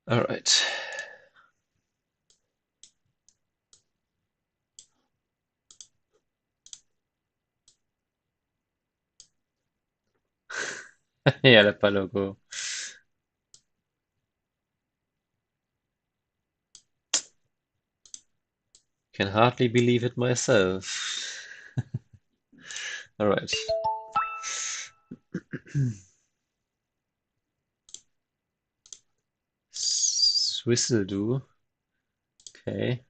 All right. Yeah, the Palogo. Can hardly believe it myself. All right. Whistle do. Okay.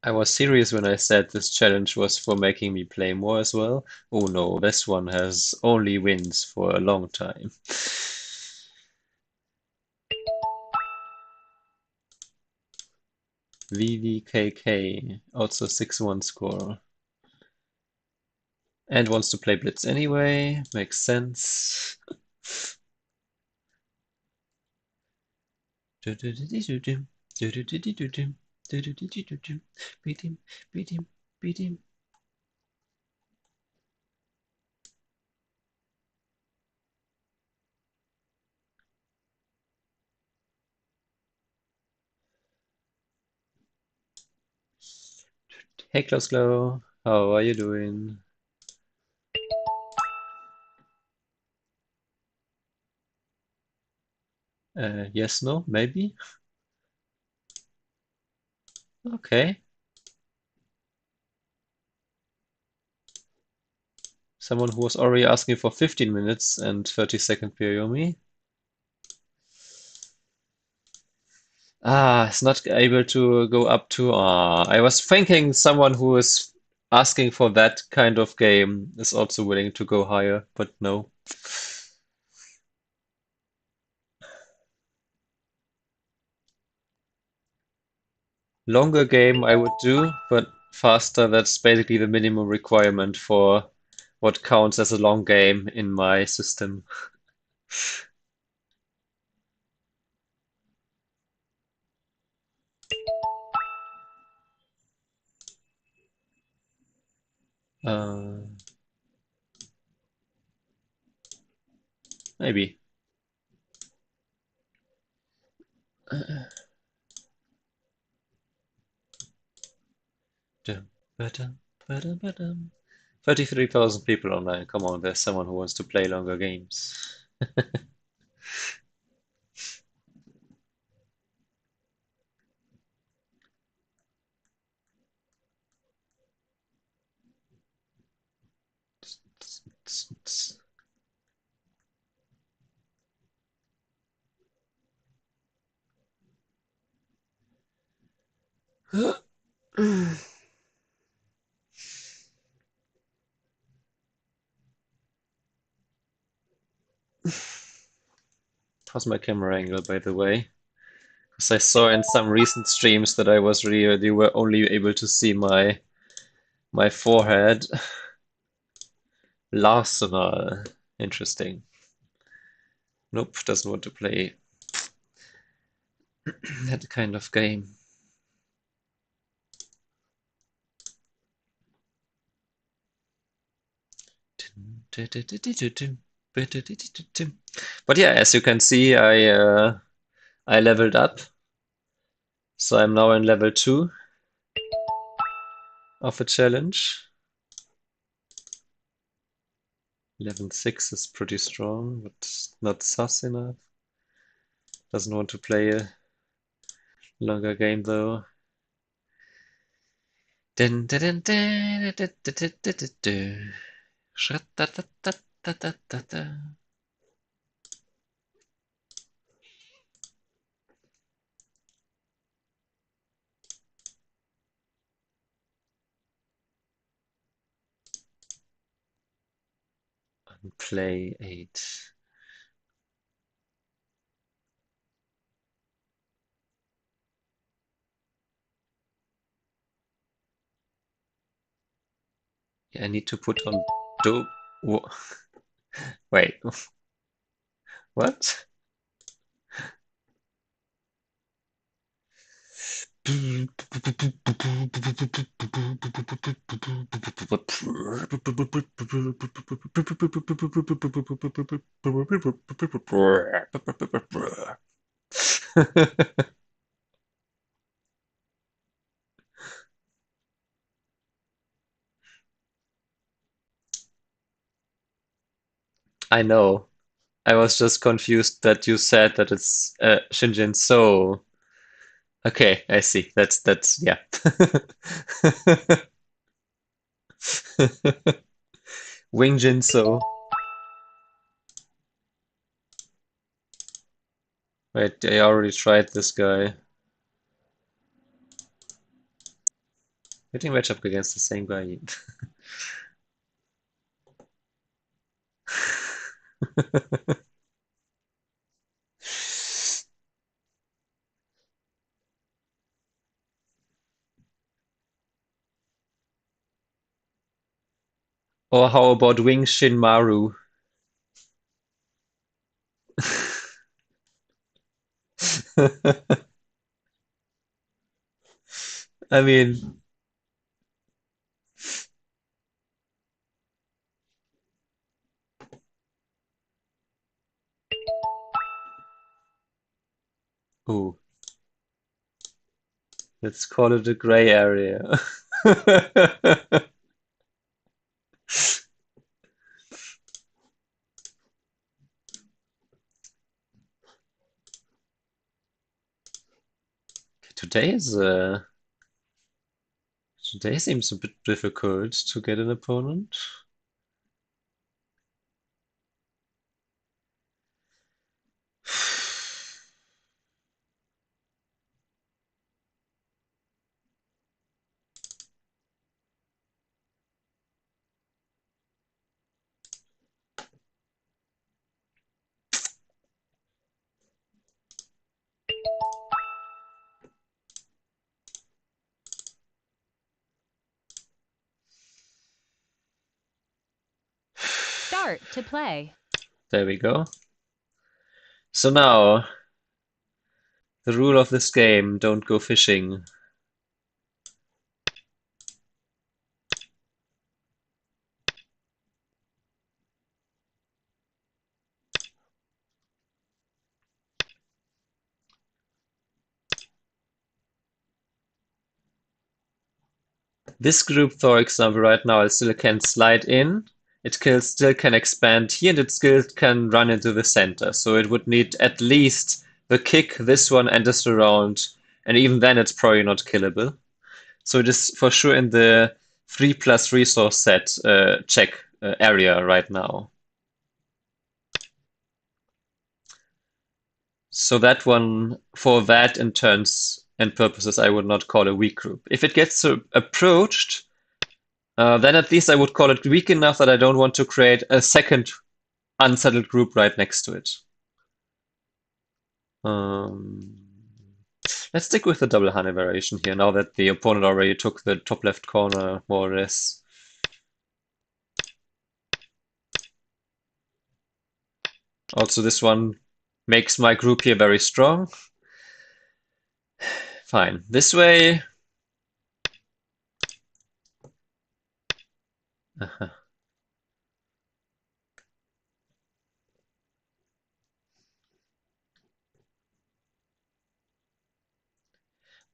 I was serious when I said this challenge was for making me play more as well. Oh no, this one has only wins for a long time. VVKK, also 6-1 score. And wants to play Blitz anyway, makes sense. Beat him, beat him, beat him. Hey, Klaus Glow, how are you doing? Yes, no, maybe? Okay. Someone who was already asking for 15 minutes and 30-second Pyomi. Ah, it's not able to go up to. Ah, I was thinking someone who is asking for that kind of game is also willing to go higher, but no. Longer game I would do, but faster, that's basically the minimum requirement for what counts as a long game in my system. Uh, maybe. Dum, ba-dum, ba-dum, ba-dum. 33,000 people online. Come on, there's someone who wants to play longer games. How's my camera angle, by the way? Because I saw in some recent streams that I was really, you were only able to see my forehead. L'arsenal. Interesting. Nope, doesn't want to play that kind of game. But yeah, as you can see, I leveled up, so I'm now in level 2 of a challenge. Level 6 is pretty strong, but not sus enough. Doesn't want to play a longer game though. Dun, dun, dun, dun, dun, dun, dun, dun, dun, dun. Shra-ta-ta-ta-ta-ta-ta-ta. Play 8. Yeah, I need to put on do. Wait, what? I know. I was just confused that you said that it's Shinjin So. Okay, I see. That's yeah. Wing Jin So. Wait, I already tried this guy. Getting match up against the same guy. Or how about Wing Shin Maru? I mean, ooh, let's call it a gray area. Today is today seems a bit difficult to get an opponent. Start to play. There we go. So now, the rule of this game, don't go fishing. This group, for example, right now, it still can slide in. It still can expand here, and it still can run into the center. So it would need at least the kick, this one, and this around. And even then, it's probably not killable. So it is for sure in the 3+ resource set check area right now. So that one, for that in turns and purposes, I would not call a weak group. If it gets approached, then at least I would call it weak enough that I don't want to create a second unsettled group right next to it. Um, let's stick with the double Hane variation here, now that the opponent already took the top left corner, more or less. Also, this one makes my group here very strong. Fine. This way.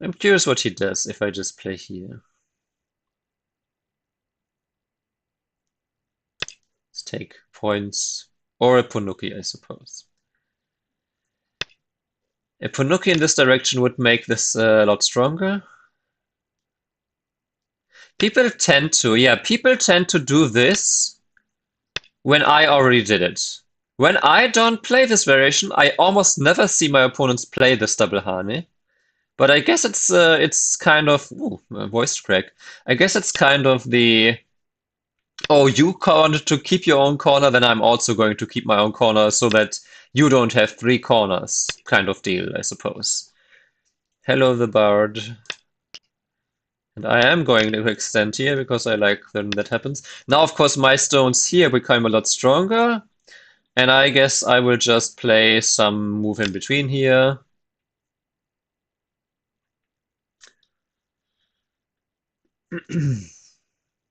I'm curious what he does if I just play here. Let's take points. Or a Punuki, I suppose. A Punuki in this direction would make this a lot stronger. People tend to do this when I already did it. When I don't play this variation, I almost never see my opponents play this double Hane. But I guess it's kind of voice crack. I guess it's kind of the oh, you want to keep your own corner, then I'm also going to keep my own corner so that you don't have 3 corners kind of deal, I suppose. Hello, the bard. And I am going to extend here because I like when that happens. Now, of course, my stones here become a lot stronger. And I guess I will just play some move in between here.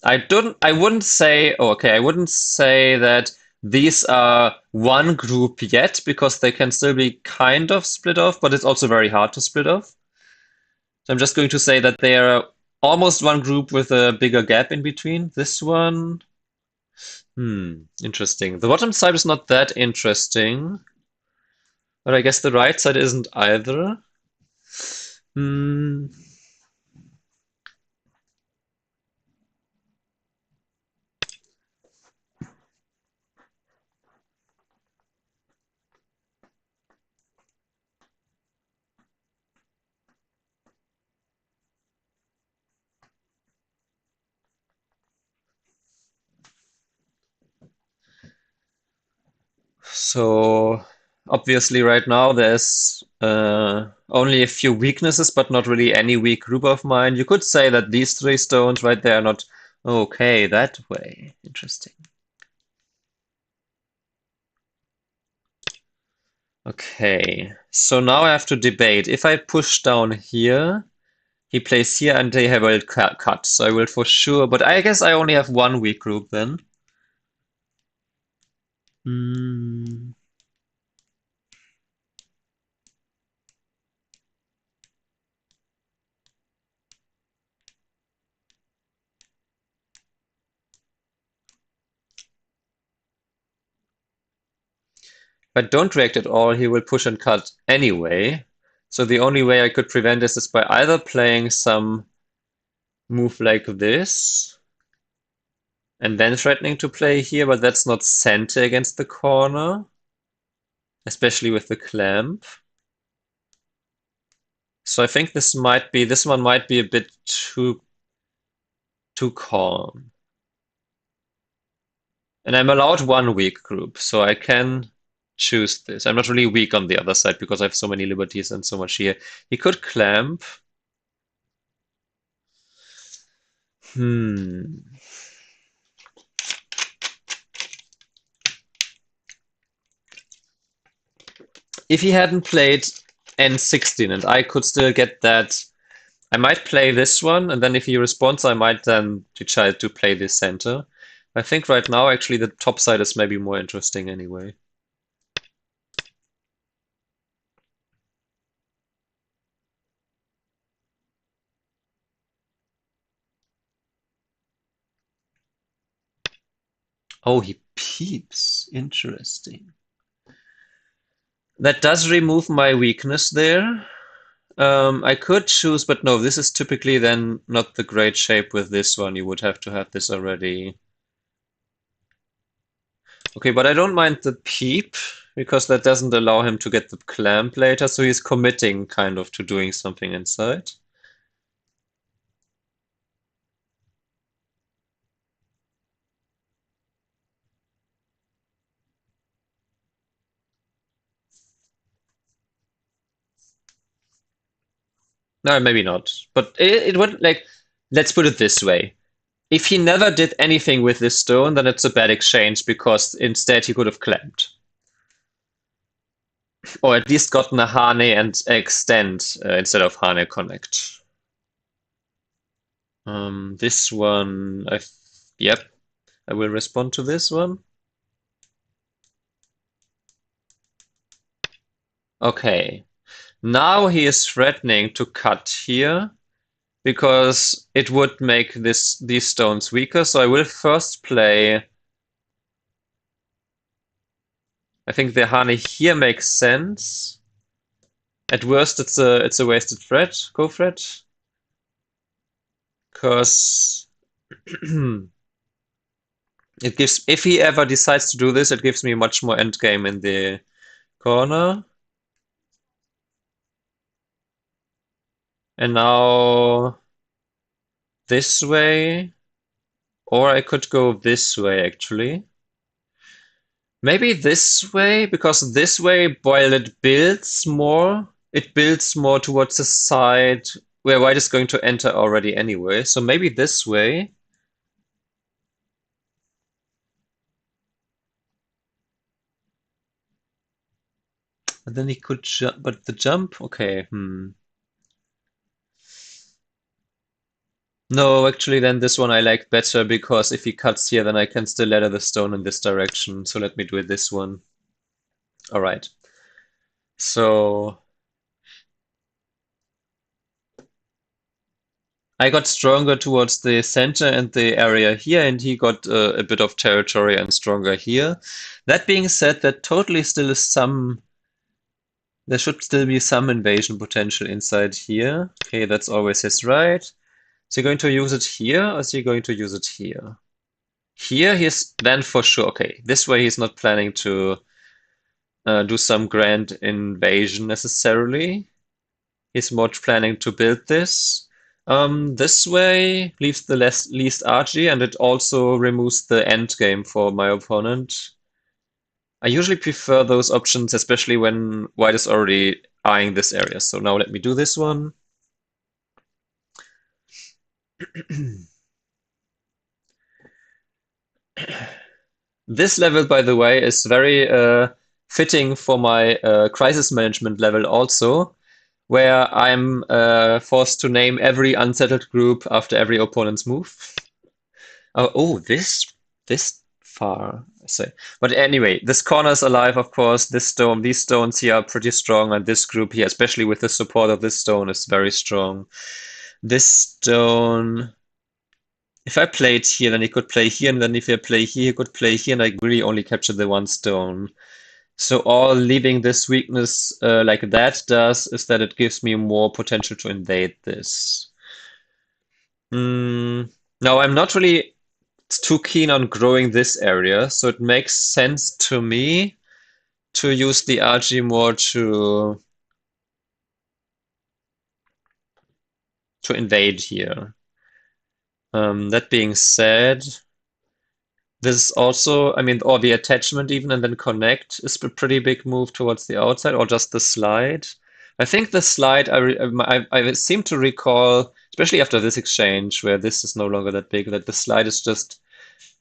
I wouldn't say, oh, okay, I wouldn't say that these are one group yet because they can still be kind of split off, but it's also very hard to split off. So I'm just going to say that they are almost one group with a bigger gap in between. This one, interesting. The bottom side is not that interesting, but I guess the right side isn't either. Hmm. So obviously right now there's only a few weaknesses, but not really any weak group of mine. You could say that these three stones right there are not okay that way. Interesting. Okay, so now I have to debate. If I push down here, he plays here and they have a cut. So I will for sure, but I guess I only have one weak group then. Hmm. If I don't react at all, he will push and cut anyway. So the only way I could prevent this is by either playing some move like this and then threatening to play here, but that's not center against the corner, especially with the clamp. So I think this one might be a bit too calm. And I'm allowed one weak group, so I can choose this. I'm not really weak on the other side because I have so many liberties and so much here. He could clamp. Hmm. If he hadn't played N16 and I could still get that, I might play this one, and then if he responds, I might then decide to play this center. I think right now, actually, the top side is maybe more interesting anyway. Oh, he peeps. Interesting. That does remove my weakness there. I could choose, but no, this is typically then not the great shape with this one. You would have to have this already. Okay, but I don't mind the peep because that doesn't allow him to get the clamp later, so he's committing kind of to doing something inside. No, maybe not. But it would like, let's put it this way. If he never did anything with this stone, then it's a bad exchange because instead he could have clamped. Or at least gotten a Hane and extend instead of Hane connect. This one, yep, I will respond to this one. Okay, now he is threatening to cut here because it would make these stones weaker. So I will first play. I think the Hane here makes sense. At worst, it's a wasted threat, go threat, because it gives. If he ever decides to do this, it gives me much more endgame in the corner. And now this way, or I could go this way actually. Maybe this way, because this way, while it builds more towards the side where white is going to enter already anyway. So maybe this way. And then he could jump, but the jump, okay, No, actually, then this one I like better because if he cuts here, then I can still ladder the stone in this direction. So let me do it this one. All right. So I got stronger towards the center and the area here, and he got a bit of territory and stronger here. That being said, there totally still is some. There should still be some invasion potential inside here. Okay, that's always his right. Is he going to use it here, or is he going to use it here? Here, he's then for sure. Okay, this way he's not planning to do some grand invasion necessarily. He's more planning to build this. This way leaves the least RG, and it also removes the end game for my opponent. I usually prefer those options, especially when white is already eyeing this area. So now let me do this one. This level, by the way, is very fitting for my crisis management level also, where I'm forced to name every unsettled group after every opponent's move. Oh, this far, I say. But anyway, this corner is alive, of course. This stone, these stones here are pretty strong, and this group here, especially with the support of this stone, is very strong. This stone, if I played here, then he could play here, and then if I play here, he could play here, and I really only captured the one stone. So all leaving this weakness like that does is that it gives me more potential to invade this. Now I'm not really too keen on growing this area, so it makes sense to me to use the RG more to invade here. That being said, this is also, I mean, or the attachment even and then connect is a pretty big move towards the outside, or just the slide. I think the slide, I seem to recall, especially after this exchange, where this is no longer that big, that the slide is just,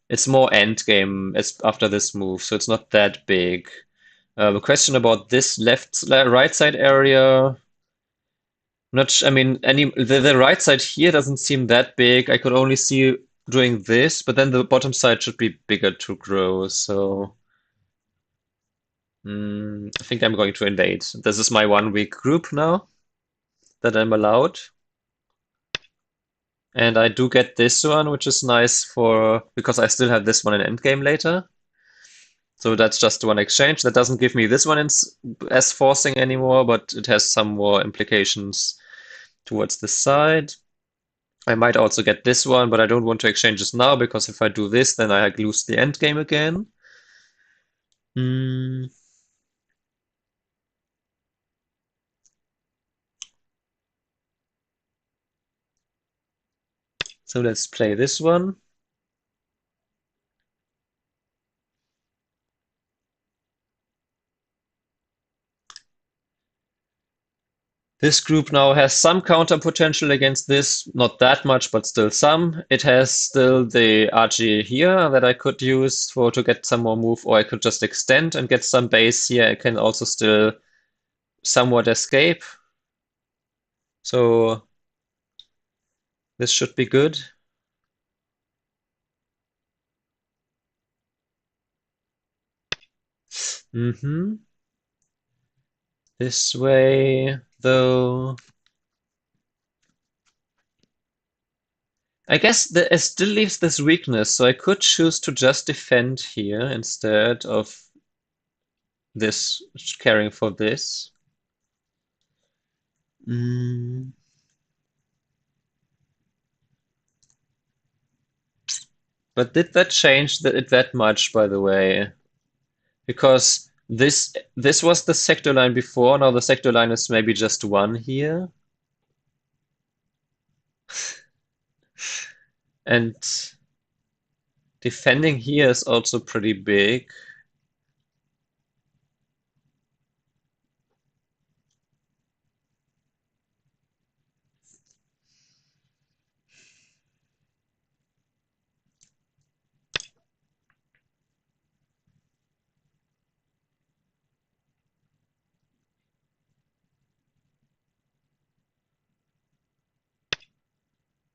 it's more end game as after this move, so it's not that big. The question about this right side area, not, I mean, the right side here doesn't seem that big. I could only see doing this, but then the bottom side should be bigger to grow. So I think I'm going to invade. This is my 1 week group now that I'm allowed. And I do get this one, which is nice for because I still have this one in endgame later. So that's just one exchange. That doesn't give me this one as forcing anymore, but it has some more implications towards the side. I might also get this one, but I don't want to exchange this now because if I do this, then I lose the end game again. So let's play this one. This group now has some counter potential against this, not that much, but still some. It has still the RG here that I could use to get some more move, or I could just extend and get some base here. I can also still somewhat escape. So this should be good. This way, though. I guess it still leaves this weakness, so I could choose to just defend here instead of this caring for this. But did that change it that much, by the way? Because this was the sector line before, now the sector line is maybe just one here. And defending here is also pretty big.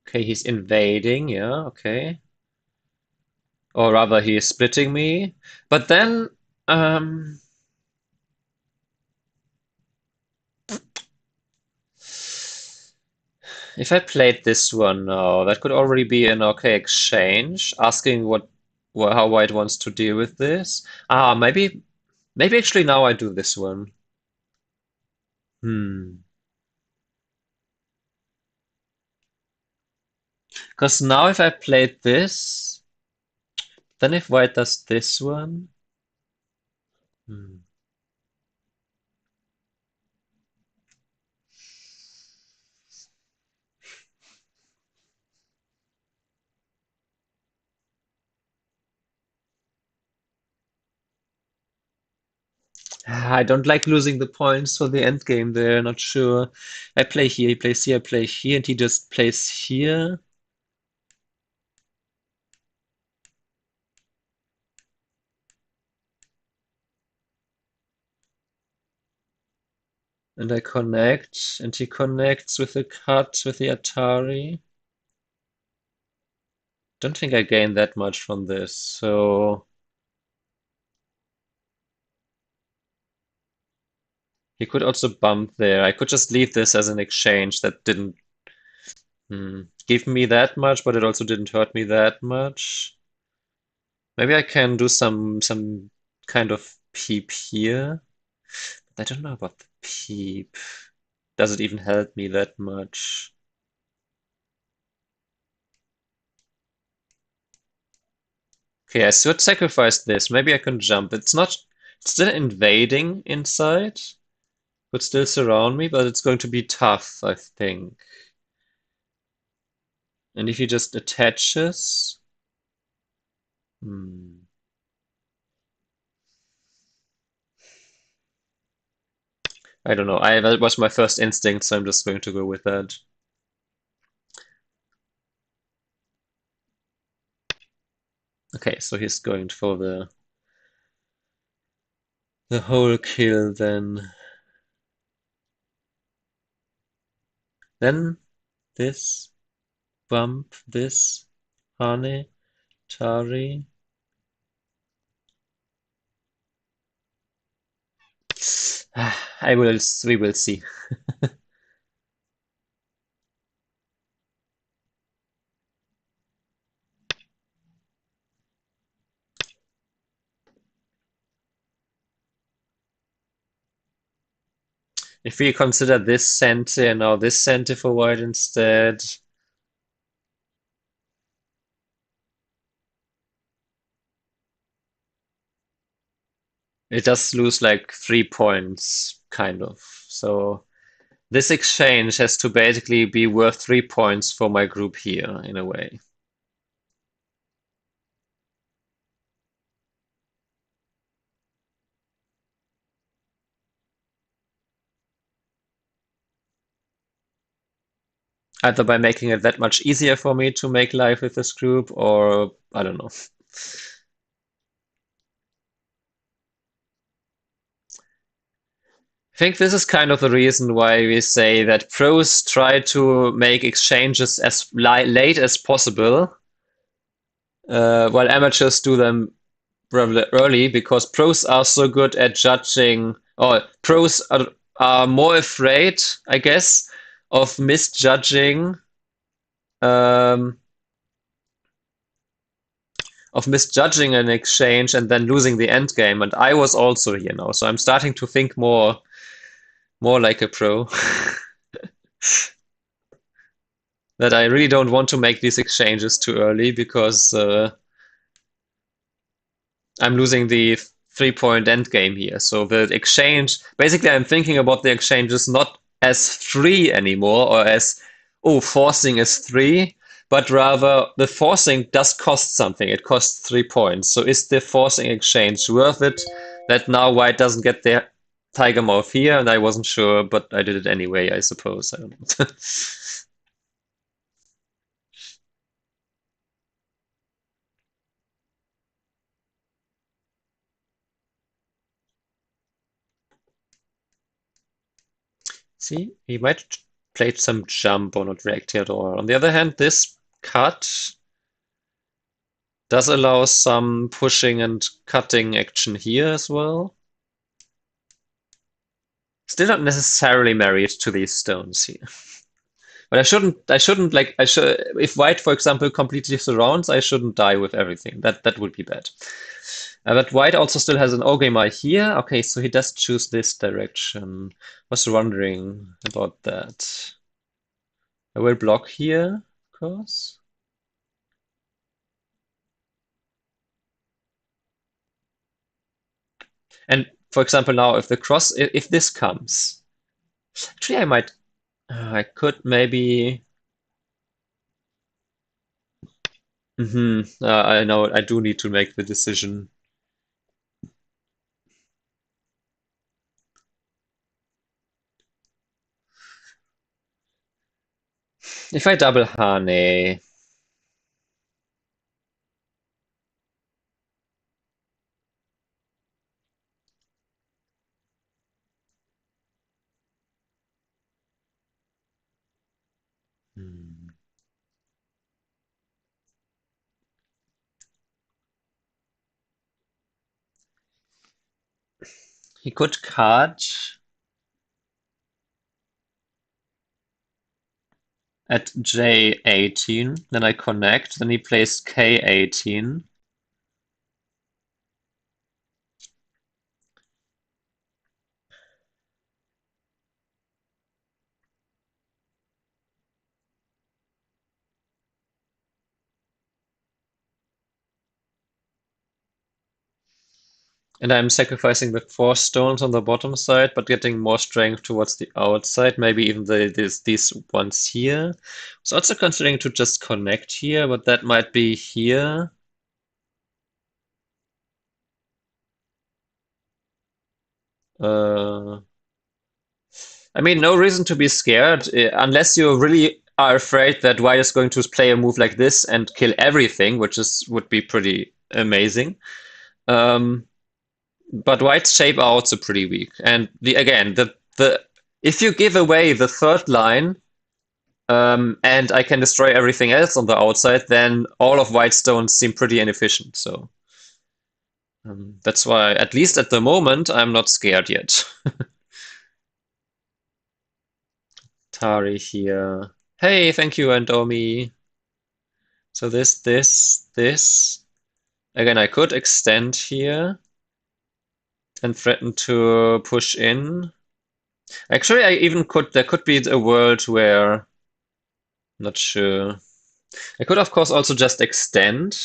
Okay, he's invading, yeah, okay. Or rather, he is splitting me. But then, um, if I played this one now, that could already be an okay exchange, asking how White wants to deal with this. Maybe actually now I do this one. Hmm. Because now if I played this, then if White does this one, hmm. I don't like losing the points for the end game there, not sure. I play here, he plays here, I play here, and he just plays here. And I connect, and he connects with the cut with the Atari. Don't think I gain that much from this, so he could also bump there. I could just leave this as an exchange that didn't give me that much, but it also didn't hurt me that much. Maybe I can do some kind of peep here. I don't know about the peep. Does it even help me that much? Okay, I should sacrifice this. Maybe I can jump. It's still invading inside. Could still surround me, but it's going to be tough, I think. And if he just attaches, hmm. I don't know. That was my first instinct, so I'm just going to go with that. Okay, so he's going for the whole kill then. Then this, bump, this, Hane, Tari. We will see. If we consider this center and now this center for white instead, it does lose like 3 points, kind of. So this exchange has to basically be worth 3 points for my group here, in a way. Either by making it that much easier for me to make life with this group, or I don't know. I think this is kind of the reason why we say that pros try to make exchanges as late as possible, while amateurs do them rather early, because pros are so good at judging, or pros are more afraid, I guess, of misjudging um, an exchange and then losing the end game. And I was also here now, so I'm starting to think more like a pro. That I really don't want to make these exchanges too early because I'm losing the 3 point end game here. So the exchange, basically, I'm thinking about the exchanges not as free anymore or as, oh, forcing is three, but rather the forcing does cost something. It costs 3 points. So is the forcing exchange worth it that now white doesn't get the tiger mouth here? And I wasn't sure, but I did it anyway, I suppose. I don't know. See, he might played some jump or not reacting at all. On the other hand, this cut does allow some pushing and cutting action here as well. Still not necessarily married to these stones here. But I shouldn't like, if white, for example, completely surrounds, I shouldn't die with everything. That would be bad. But white also still has an Ogema here. Okay, so he does choose this direction. Was wondering about that. I will block here, of course. And for example, now if the cross, if this comes, actually I could maybe. I know I do need to make the decision. If I double Hane, hmm, he could cut at J18, then I connect, then he plays K18. And I'm sacrificing the 4 stones on the bottom side, but getting more strength towards the outside. Maybe even these ones here. I was also considering to just connect here, but that might be here. I mean, no reason to be scared, unless you really are afraid that white is going to play a move like this and kill everything, which would be pretty amazing. Um, but white's shape are also pretty weak. And again, the if you give away the third line, and I can destroy everything else on the outside, then all of white stones seem pretty inefficient. So that's why, at least at the moment, I'm not scared yet. Tari here. Hey, thank you, Andomi. So this. Again, I could extend here and threaten to push in. Actually, there could be a world where, not sure. I could, of course, also just extend,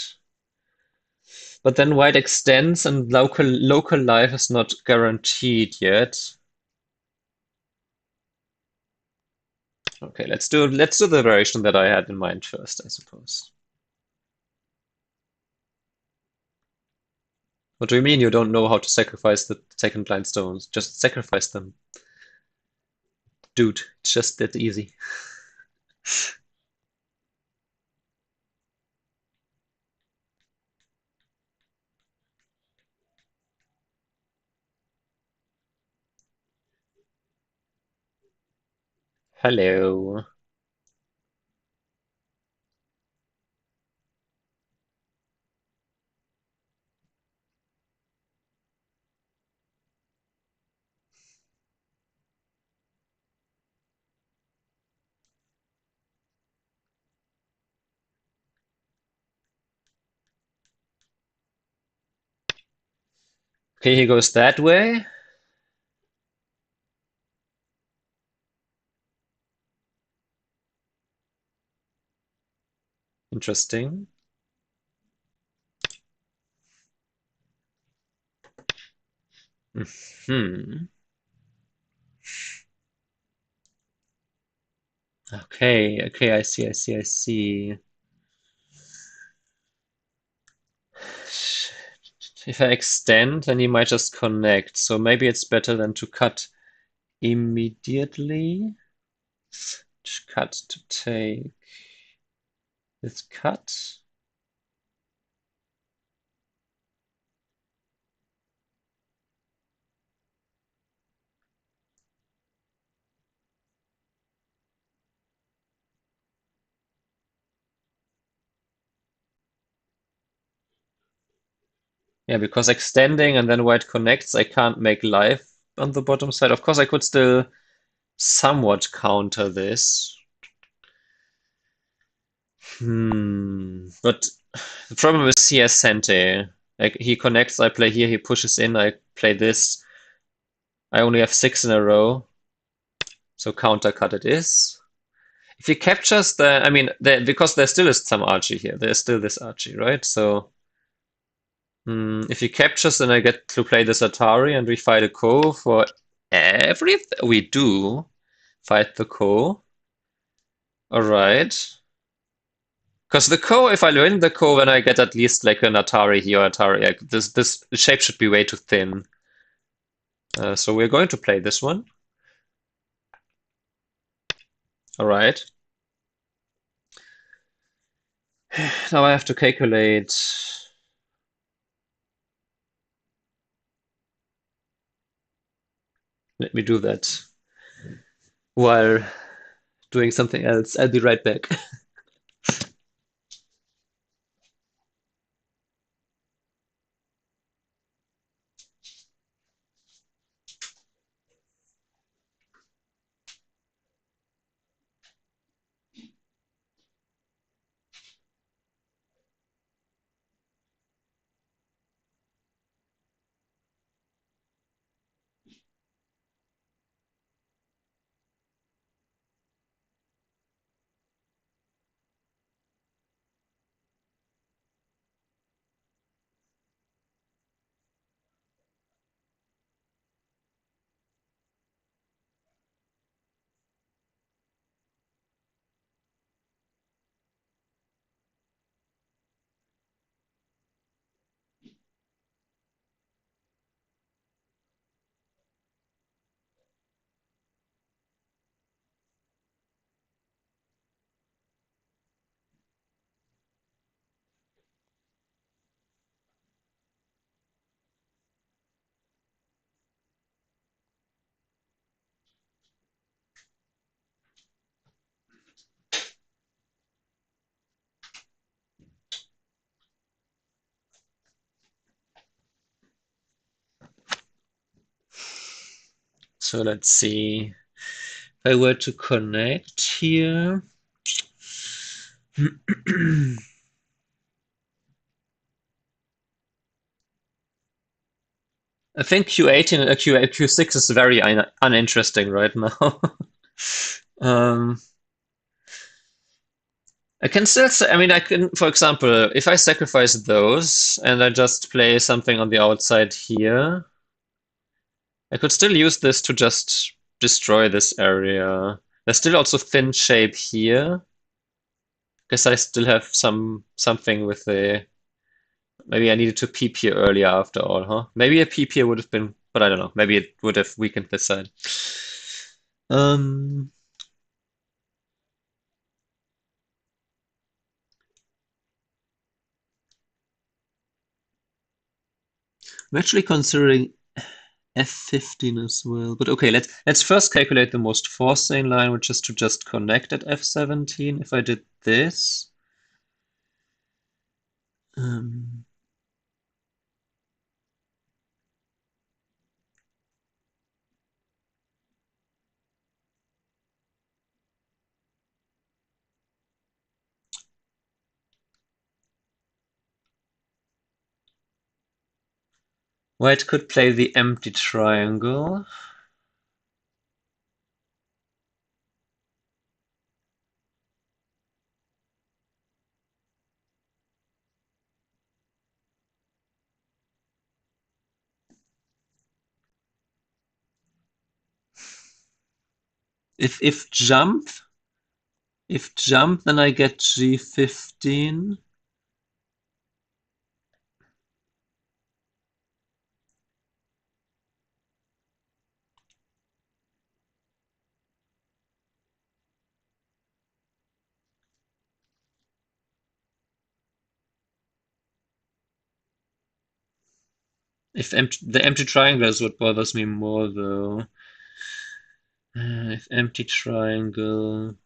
but then white extends and local life is not guaranteed yet. Okay, let's do the variation that I had in mind first, I suppose. What do you mean you don't know how to sacrifice the second blind stones? Just sacrifice them. Dude, it's just that easy. Hello. Okay, he goes that way. Interesting. Hmm. Okay, I see. If I extend, then he might just connect. So maybe it's better than to cut immediately. Just cut to take this cut. Yeah, because extending and then white connects, I can't make life on the bottom side. Of course, I could still somewhat counter this. But the problem is he has Sente. Like he connects, I play here, he pushes in, I play this. I only have 6 in a row, so counter cut it is. If he captures I mean, because there still is some Archie here. There's still this Archie, right? So if he captures, then I get to play this Atari and we fight a Ko for everything. We do fight the Ko. Alright. Because the Ko, if I win the Ko, then I get at least like an Atari here, Atari. Like, this shape should be way too thin. So we're going to play this one. Alright. Now I have to calculate. Let me do that while doing something else. I'll be right back. So let's see. If I were to connect here. I think Q18 and Q6 is very uninteresting right now. um, I can still say, I mean, I can, for example, if I sacrifice those and I just play something on the outside here, I could still use this to just destroy this area. There's still also thin shape here. Guess I still have something with the. Maybe I needed to peep here earlier after all, huh? Maybe a peep here would have been, but I don't know. Maybe it would have weakened this side. Um, I'm actually considering F15 as well. But okay, let's first calculate the most forcing line, which is to just connect at F17. If I did this. Um, White could play the empty triangle. If jump, then I get G15. The empty triangle is what bothers me more, though. If empty triangle.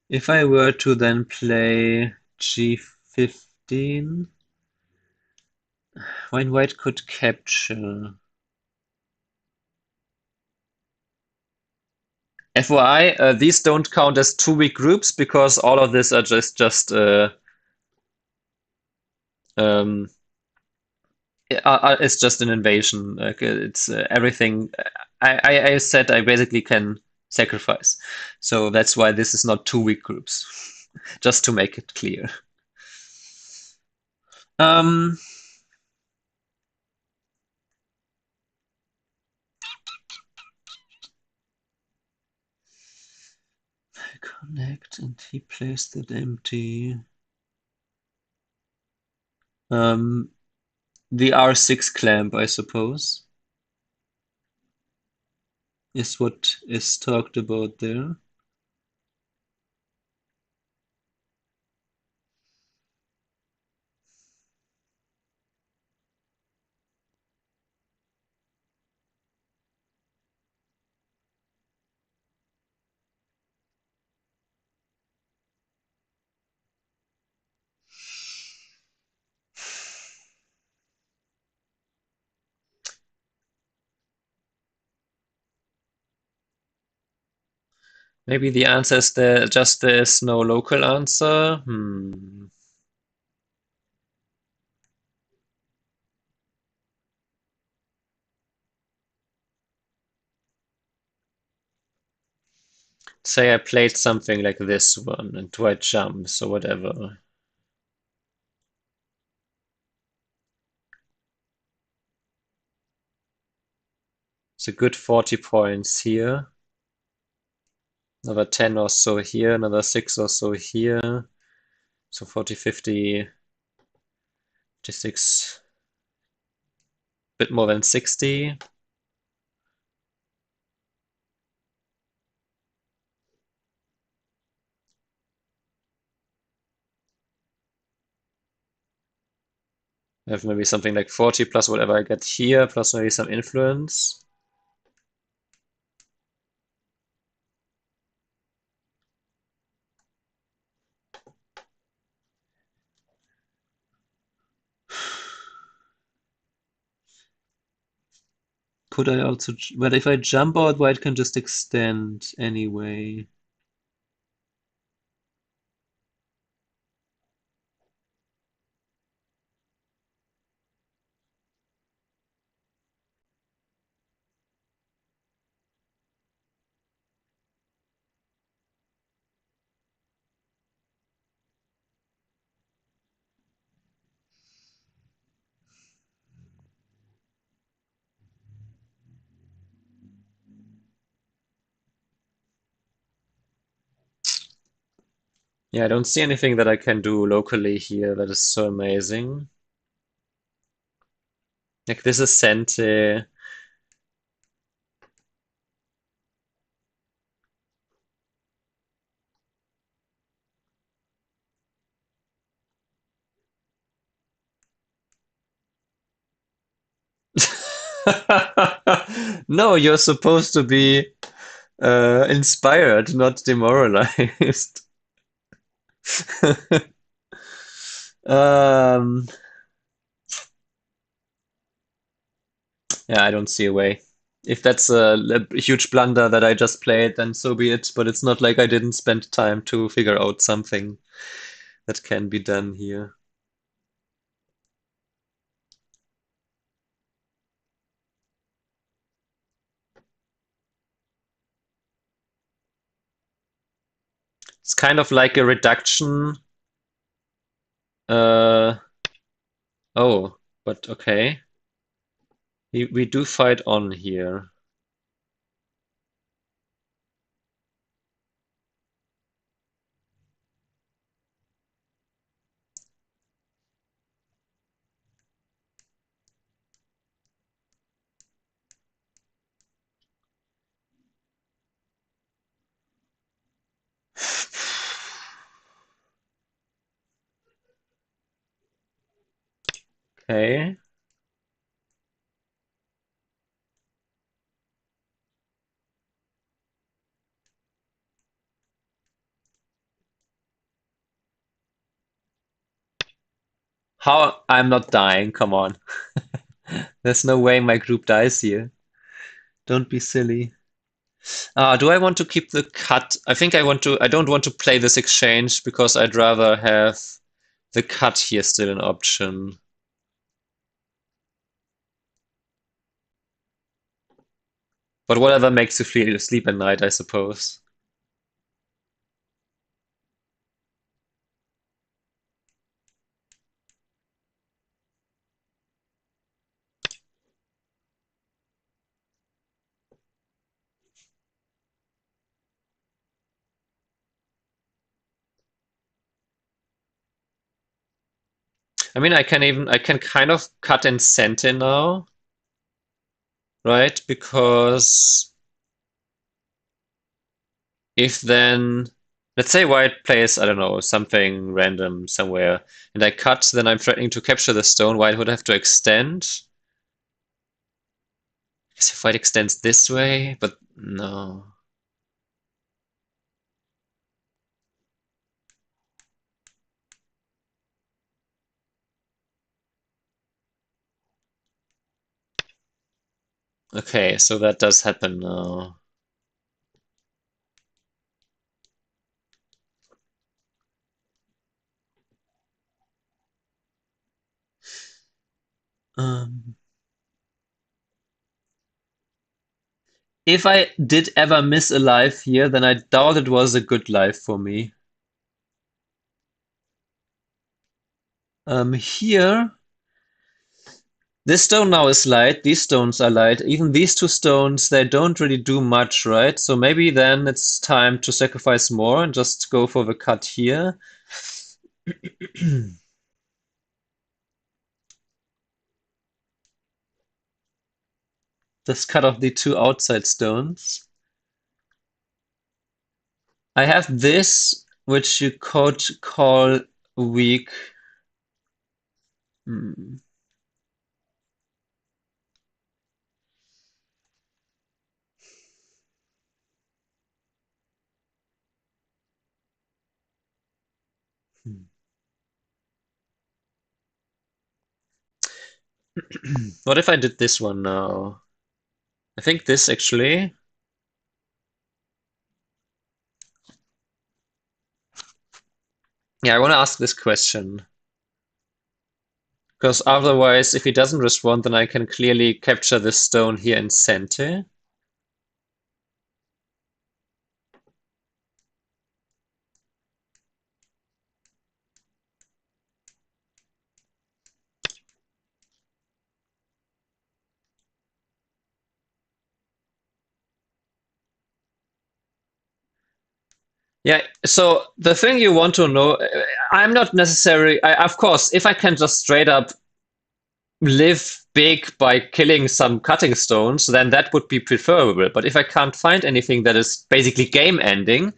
If I were to then play g15, when white could capture. FYI, these don't count as 2 weak groups because all of this are just um, it's just an invasion. Like it's everything. I said I basically can sacrifice, so that's why this is not 2 weak groups. Just to make it clear. Um, I connect and he placed it empty. The R6 clamp, I suppose, is what is talked about there. Maybe the answer is just there's no local answer. Say I played something like this one and white jumps or whatever. It's a good 40 points here. Another 10 or so here, another 6 or so here. So 40, 50, 56, bit more than 60. I have maybe something like 40 plus whatever I get here, plus maybe some influence. Could I also, but if I jump out, white can just extend anyway. Yeah, I don't see anything that I can do locally here that is so amazing. Like this is Sente. No, you're supposed to be inspired, not demoralized. um, yeah, I don't see a way. If that's a huge blunder that I just played, then so be it. But it's not like I didn't spend time to figure out something that can be done here. It's kind of like a reduction. Uh, oh, but okay. We do fight on here. Okay. How? I'm not dying, come on. There's no way my group dies here. Don't be silly. Do I want to keep the cut? I think I don't want to play this exchange because I'd rather have the cut here still an option. But whatever makes you feel sleep at night, I suppose. I mean, I can kind of cut and center now, right? Because if then, let's say white plays, I don't know, something random somewhere, and I cut, then I'm threatening to capture the stone. White would have to extend. I guess if white extends this way, but no. Okay, so that does happen now. Um, if I did ever miss a life here, then I doubt it was a good life for me. Here, this stone now is light, these stones are light. Even these two stones, they don't really do much, right? So maybe then it's time to sacrifice more and just go for the cut here. Just cut off the two outside stones. I have this, which you could call weak. Hmm. What if I did this one now? I think this actually. Yeah, I want to ask this question. Because otherwise, if he doesn't respond, then I can clearly capture this stone here in center. Yeah, so the thing you want to know, I'm not necessarily, of course, if I can just straight up live big by killing some cutting stones, then that would be preferable. But if I can't find anything that is basically game ending,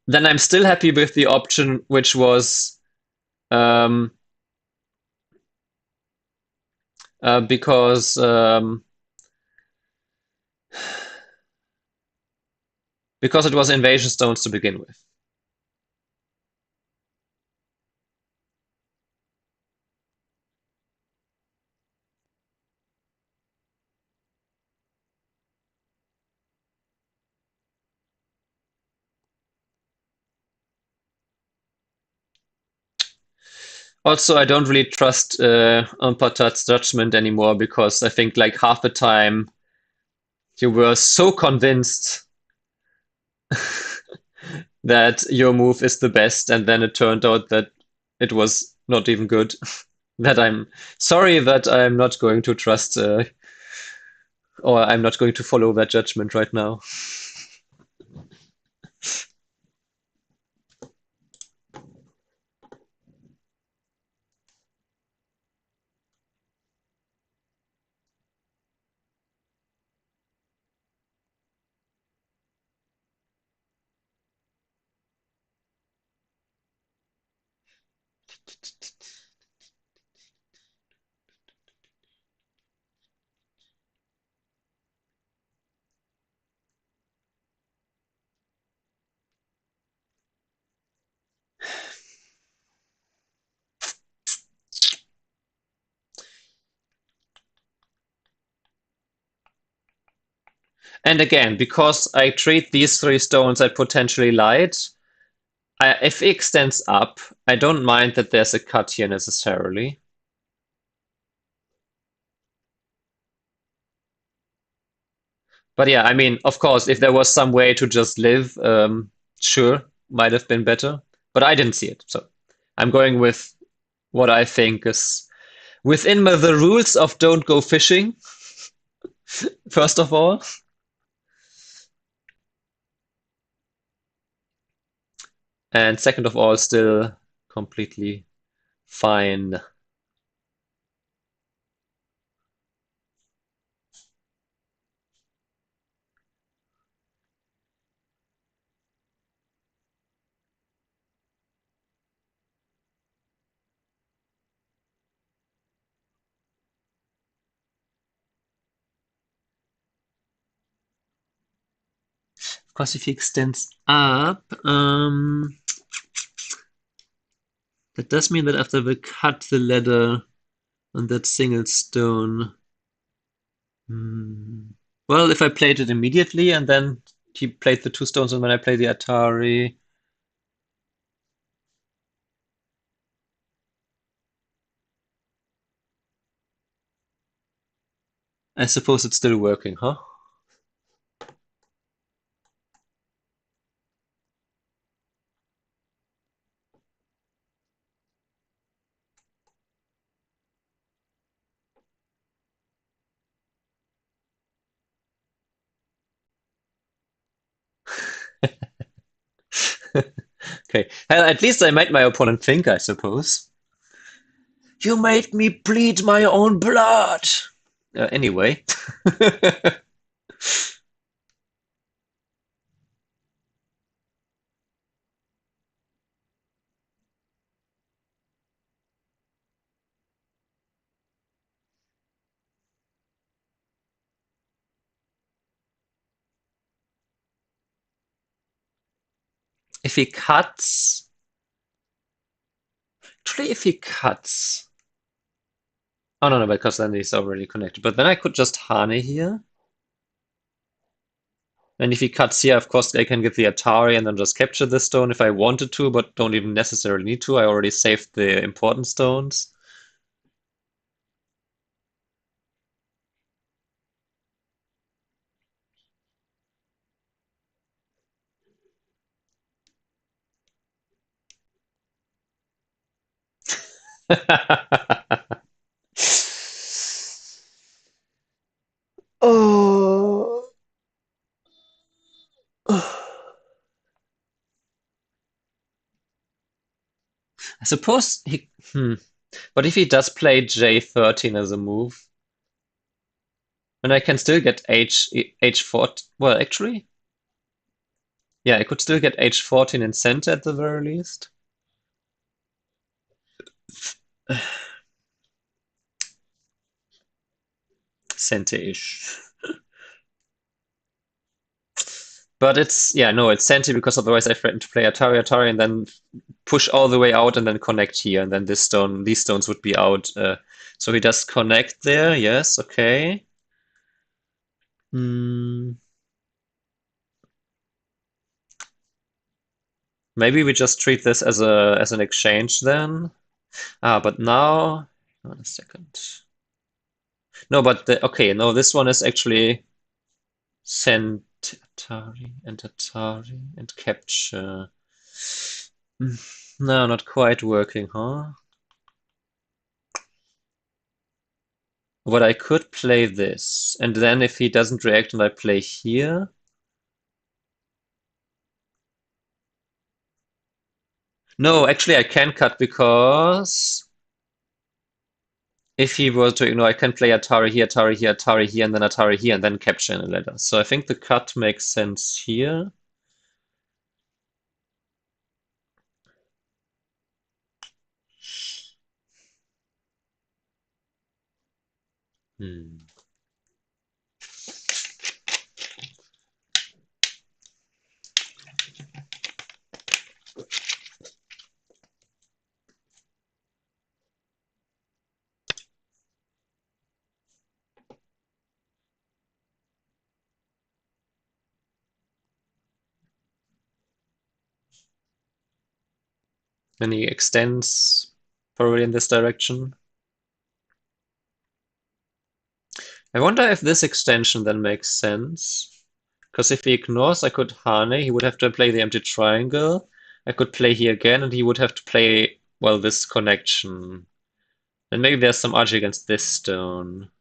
then I'm still happy with the option, which was um, because because it was invasion stones to begin with. Also, I don't really trust Patat's judgment anymore because I think like half the time you were so convinced that your move is the best, and then it turned out that it was not even good. That I'm sorry that I'm not going to trust or I'm not going to follow that judgment right now. And again, because I treat these 3 stones as potentially light, if he extends up, I don't mind that there's a cut here necessarily. But yeah, I mean, of course, if there was some way to just live, sure, might have been better. But I didn't see it, so I'm going with what I think is within the rules of don't go fishing, first of all. And second of all, still completely fine. Of course, if he extends up, that does mean that after we cut the ladder on that single stone. Well, if I played it immediately and then he played the 2 stones and when I play the Atari. I suppose it's still working, huh? Okay. Well, at least I made my opponent think, I suppose. You made me bleed my own blood. Anyway. If he cuts. Actually, if he cuts. Oh, no, no, because then he's already connected. But then I could just Hane here. And if he cuts here, of course, I can get the Atari and then just capture this stone if I wanted to, but don't even necessarily need to. I already saved the important stones. Oh. I suppose he. But if he does play J13 as a move, then I can still get H4. Well, actually, yeah, I could still get H14 in center at the very least. Center-ish. But it's, yeah, no, it's Senti because otherwise I threaten to play Atari, and then push all the way out and then connect here, and then these stones would be out. So he does connect there, yes, okay. Maybe we just treat this as an exchange then. But now, hold on a second. No, but okay, no, this one is actually send Atari and capture. No, not quite working, huh? But I could play this, and then if he doesn't react and I play here. No, actually I can cut because if he were to ignore, I can play Atari here, Atari here, Atari here, and then Atari here, and then capture in a ladder. So I think the cut makes sense here. Hmm. Then he extends probably in this direction. I wonder if this extension then makes sense. Because if he ignores, I could Hane, he would have to play the empty triangle. I could play here again, and he would have to play, well, this connection. Then maybe there's some arch against this stone.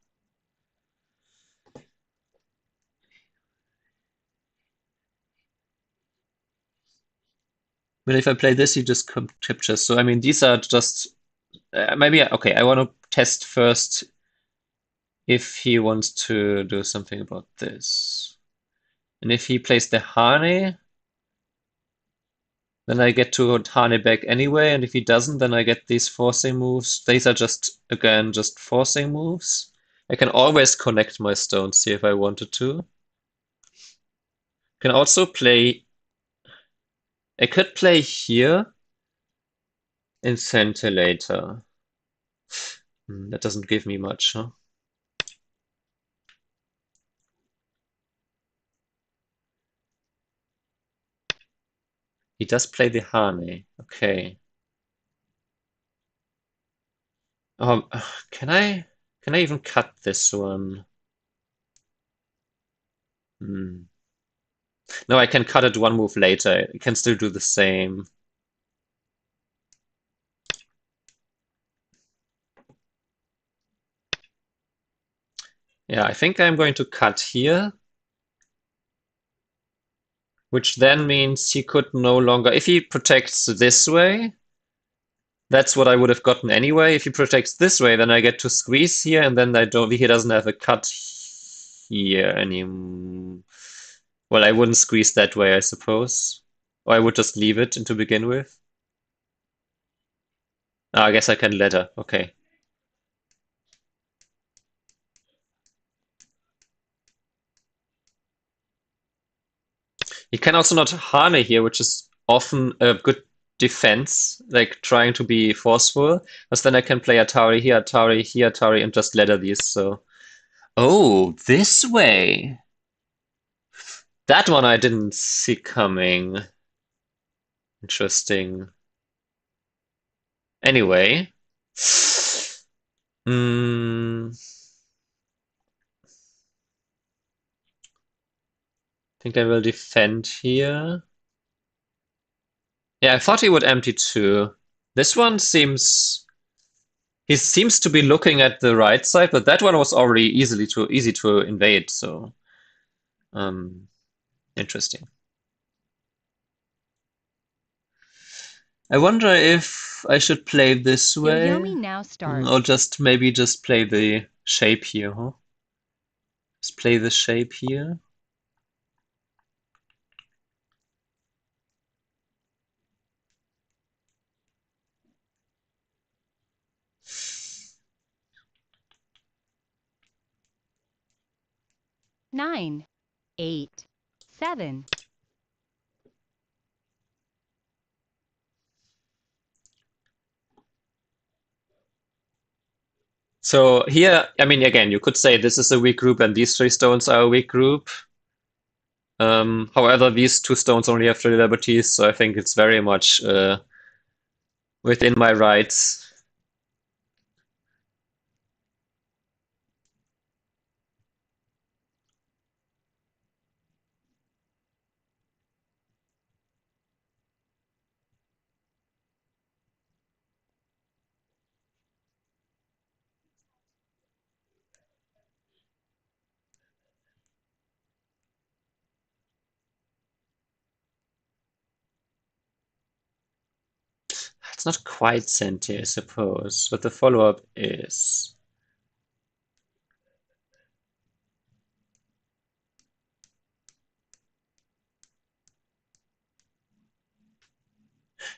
But if I play this, he just captures. So, I mean, these are just... maybe, okay, I want to test first if he wants to do something about this. And if he plays the Hane, then I get to Hane back anyway, and if he doesn't, then I get these forcing moves. These are just, again, just forcing moves. I can always connect my stones here if I wanted to. Can also play... I could play here in Scintillator. That doesn't give me much, huh? He does play the Hane. Okay. Can I even cut this one? No, I can cut it one move later. I can still do the same. Yeah, I think I'm going to cut here. Which then means he could no longer... If he protects this way, that's what I would have gotten anyway. If he protects this way, then I get to squeeze here, and then he doesn't have a cut here anymore. Well, I wouldn't squeeze that way, I suppose. Or I would just leave it to begin with. I guess I can ladder. Okay. He can also not Hane here, which is often a good defense, like trying to be forceful. Because then I can play Atari here, Atari here, Atari, and just ladder these, so... Oh, this way! That one I didn't see coming. Interesting. Anyway. I think I will defend here. Yeah, I thought he would empty too. This one seems... He seems to be looking at the right side, but that one was already easy to invade, so... interesting. I wonder if I should play this way. Yo-Yomi now starts. Or maybe just play the shape here, huh? Just play the shape here. Nine, 8, 7. So here, I mean, again, you could say this is a weak group and these three stones are a weak group. However, these two stones only have 3 liberties, so I think it's very much within my rights. It's not quite Senti, I suppose, but the follow-up is.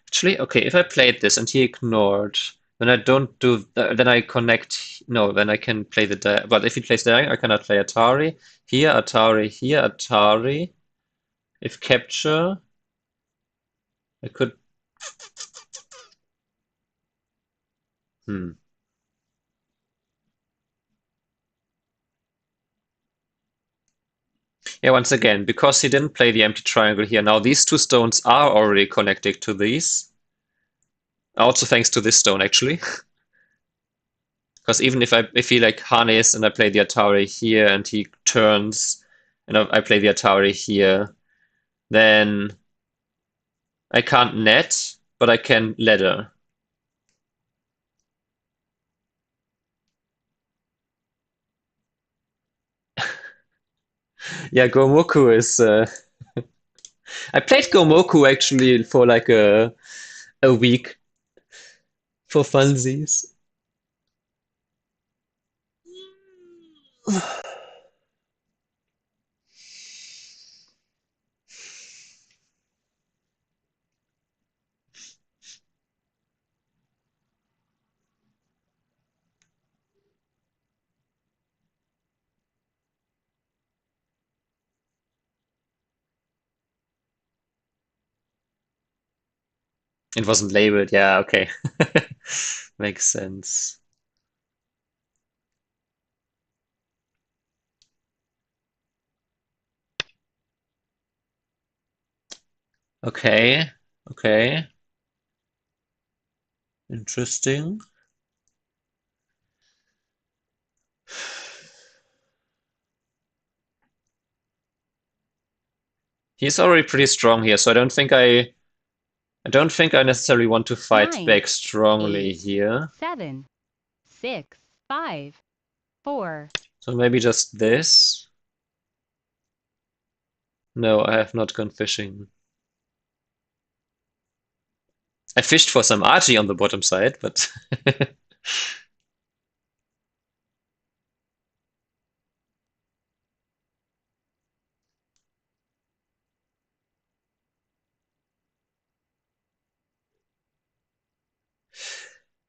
Actually, okay, if I played this and he ignored, then I don't do, then I connect, no, then I can play the, but if he plays diagonal, I cannot play Atari. Here, Atari, here, Atari. If capture, I could, Yeah, once again, because he didn't play the empty triangle here, now these two stones are already connected to these. Also thanks to this stone, actually. Because even if he like harness and I play the Atari here and he turns and I play the Atari here, then I can't net, but I can ladder. Yeah, Gomoku is. I played Gomoku actually for like a week for funsies. It wasn't labeled. Yeah, okay. Makes sense. Okay. Okay. Interesting. He's already pretty strong here, so I don't think I necessarily want to fight 9, back strongly 8, here. 7, 6, 5, 4. So maybe just this. No, I have not gone fishing. I fished for some Archie on the bottom side, but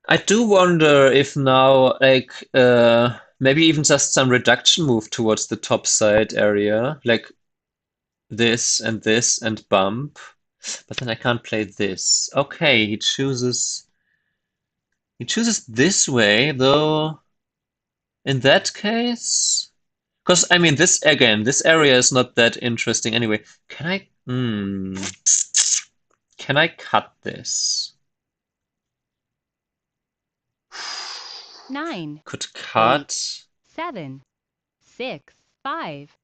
I do wonder if now, like, maybe even just some reduction move towards the top side area, like this and bump. But then I can't play this. Okay, he chooses this way, though in that case, because I mean this again, this area is not that interesting anyway. Can I cut this? 9, Could 8, cut. 7, 6, 5,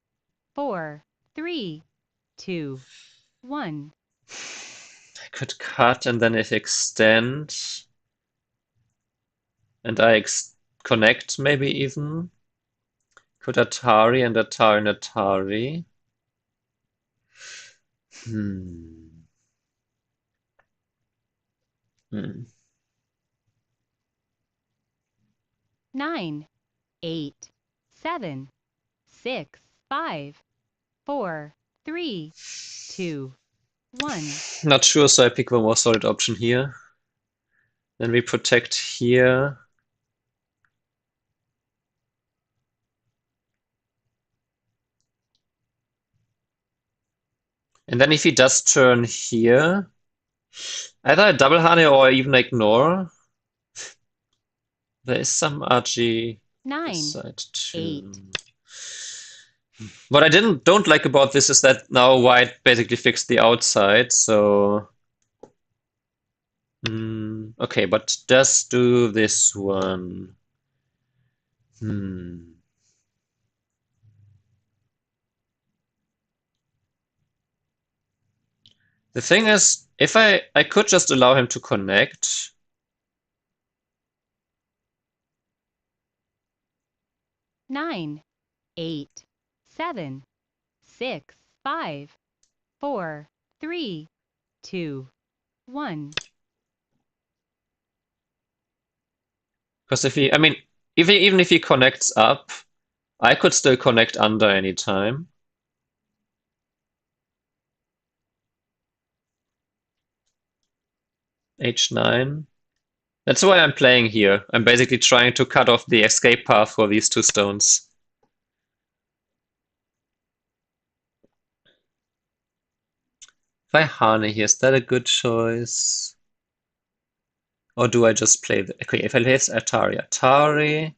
4, 3, 2, 1. I could cut and then if extend and I connect maybe even. Could Atari and Atari and Atari. Hmm. Hmm. 9, 8, 7, 6, 5, 4, 3, 2, 1. Not sure, so I pick one more solid option here. Then we protect here. And then if he does turn here, either I double honey or even ignore. There is some RG this 9, side too. 8. What I don't like about this is that now white basically fixed the outside, so okay, but does do this one. Hmm. The thing is, if I could just allow him to connect. 9, 8, 7, 6, 5, 4, 3, 2, 1. Because if he, I mean, even if he connects up, I could still connect under any time. H9. That's why I'm playing here. I'm basically trying to cut off the escape path for these two stones. If I Hane here, is that a good choice? Or do I just play the... Okay, if I play Atari. Atari.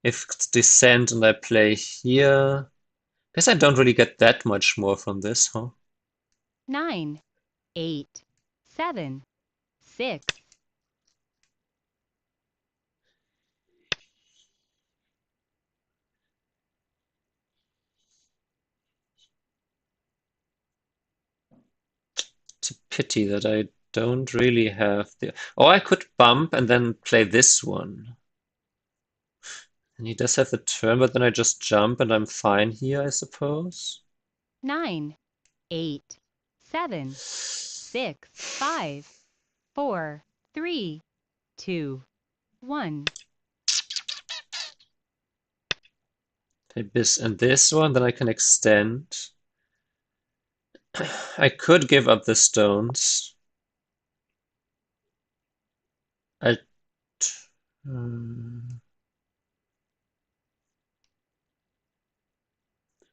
If it's Descent and I play here... Guess I don't really get that much more from this, huh? 9, 8, 7, 6, pity that I don't really have the... Or I could bump and then play this one. And he does have the turn, but then I just jump and I'm fine here, I suppose. 9, 8, 7, 6, 5, 4, 3, 2, 1. Play this and this one, then I can extend. I could give up the stones. I...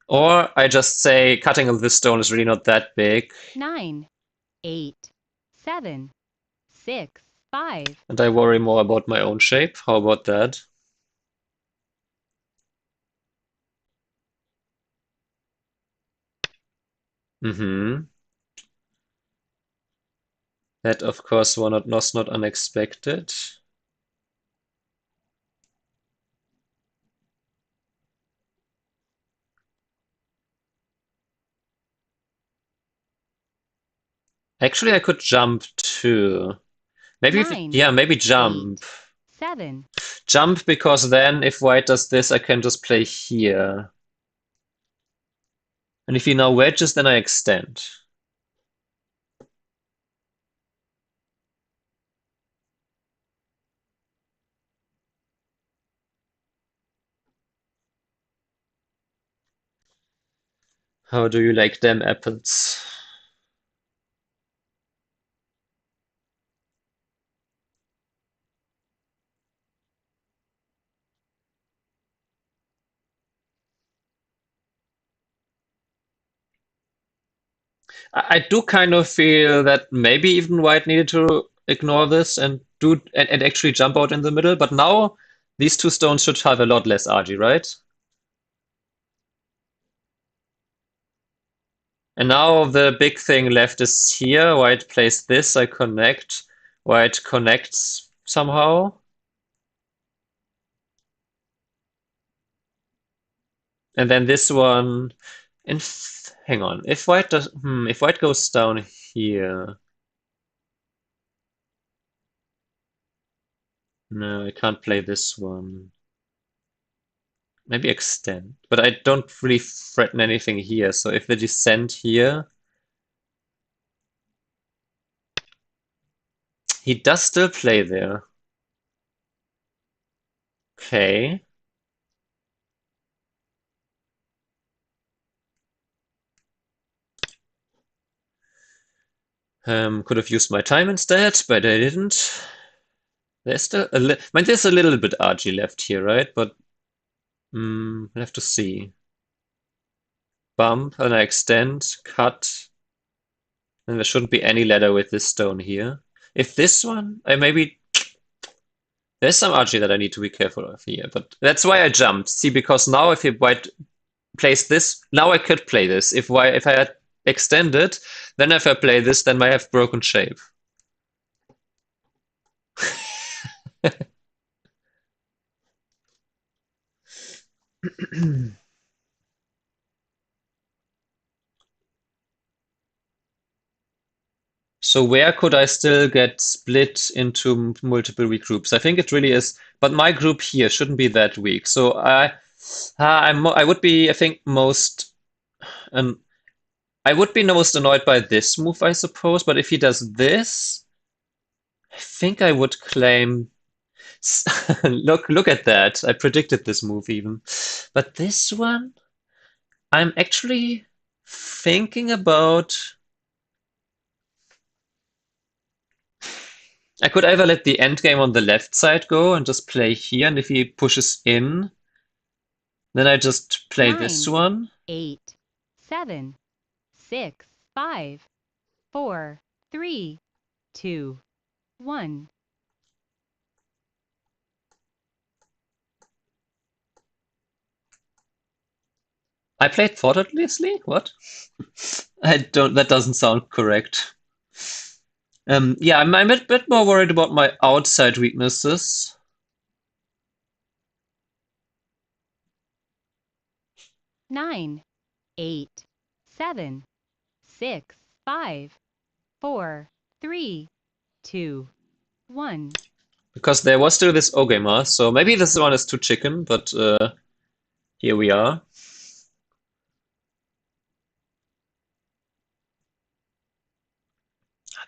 Or I just say cutting of this stone is really not that big. 9, 8, 7, 6, 5. And I worry more about my own shape. How about that? Mm-hmm. That, of course, was not unexpected. Actually, I could jump too. Maybe, 9, yeah, maybe jump. 8, 7. Jump, because then if white does this, I can just play here. And if he now wedges, then I extend. How do you like them apples? I do kind of feel that maybe even white needed to ignore this and and actually jump out in the middle, but now these two stones should have a lot less RG, right? And now the big thing left is here. White plays this, I connect. White connects somehow. And then this one. Hang on. If white does, if white goes down here. No, I can't play this one. Maybe extend. But I don't really threaten anything here. So if they descend here, he does still play there. Okay. Could have used my time instead, but I didn't. There's still I mean, there's a little bit RG left here, right? But we'll have to see. Bump, and I extend, cut, and there shouldn't be any ladder with this stone here. If this one, I maybe there's some RG that I need to be careful of here, but that's why I jumped. See, because now if white plays this, now I could play this. If I had extended, then if I play this, then I have broken shape. So where could I still get split into multiple weak groups? I think it really is, but my group here shouldn't be that weak. So I would be, I think, um, I would be most annoyed by this move, I suppose. But if he does this, I think I would claim. Look at that! I predicted this move even. But this one, I'm actually thinking about. I could either let the endgame on the left side go and just play here, and if he pushes in, then I just play this 9, one. 8, 7, 6, 5, 4, 3, 2, 1. I played thoughtlessly? What? That doesn't sound correct. Yeah, I'm a bit more worried about my outside weaknesses. Nine, 8, 7, 6, 5, 4, 3, 2, 1. Because there was still this Ogema, so maybe this one is too chicken, but here we are.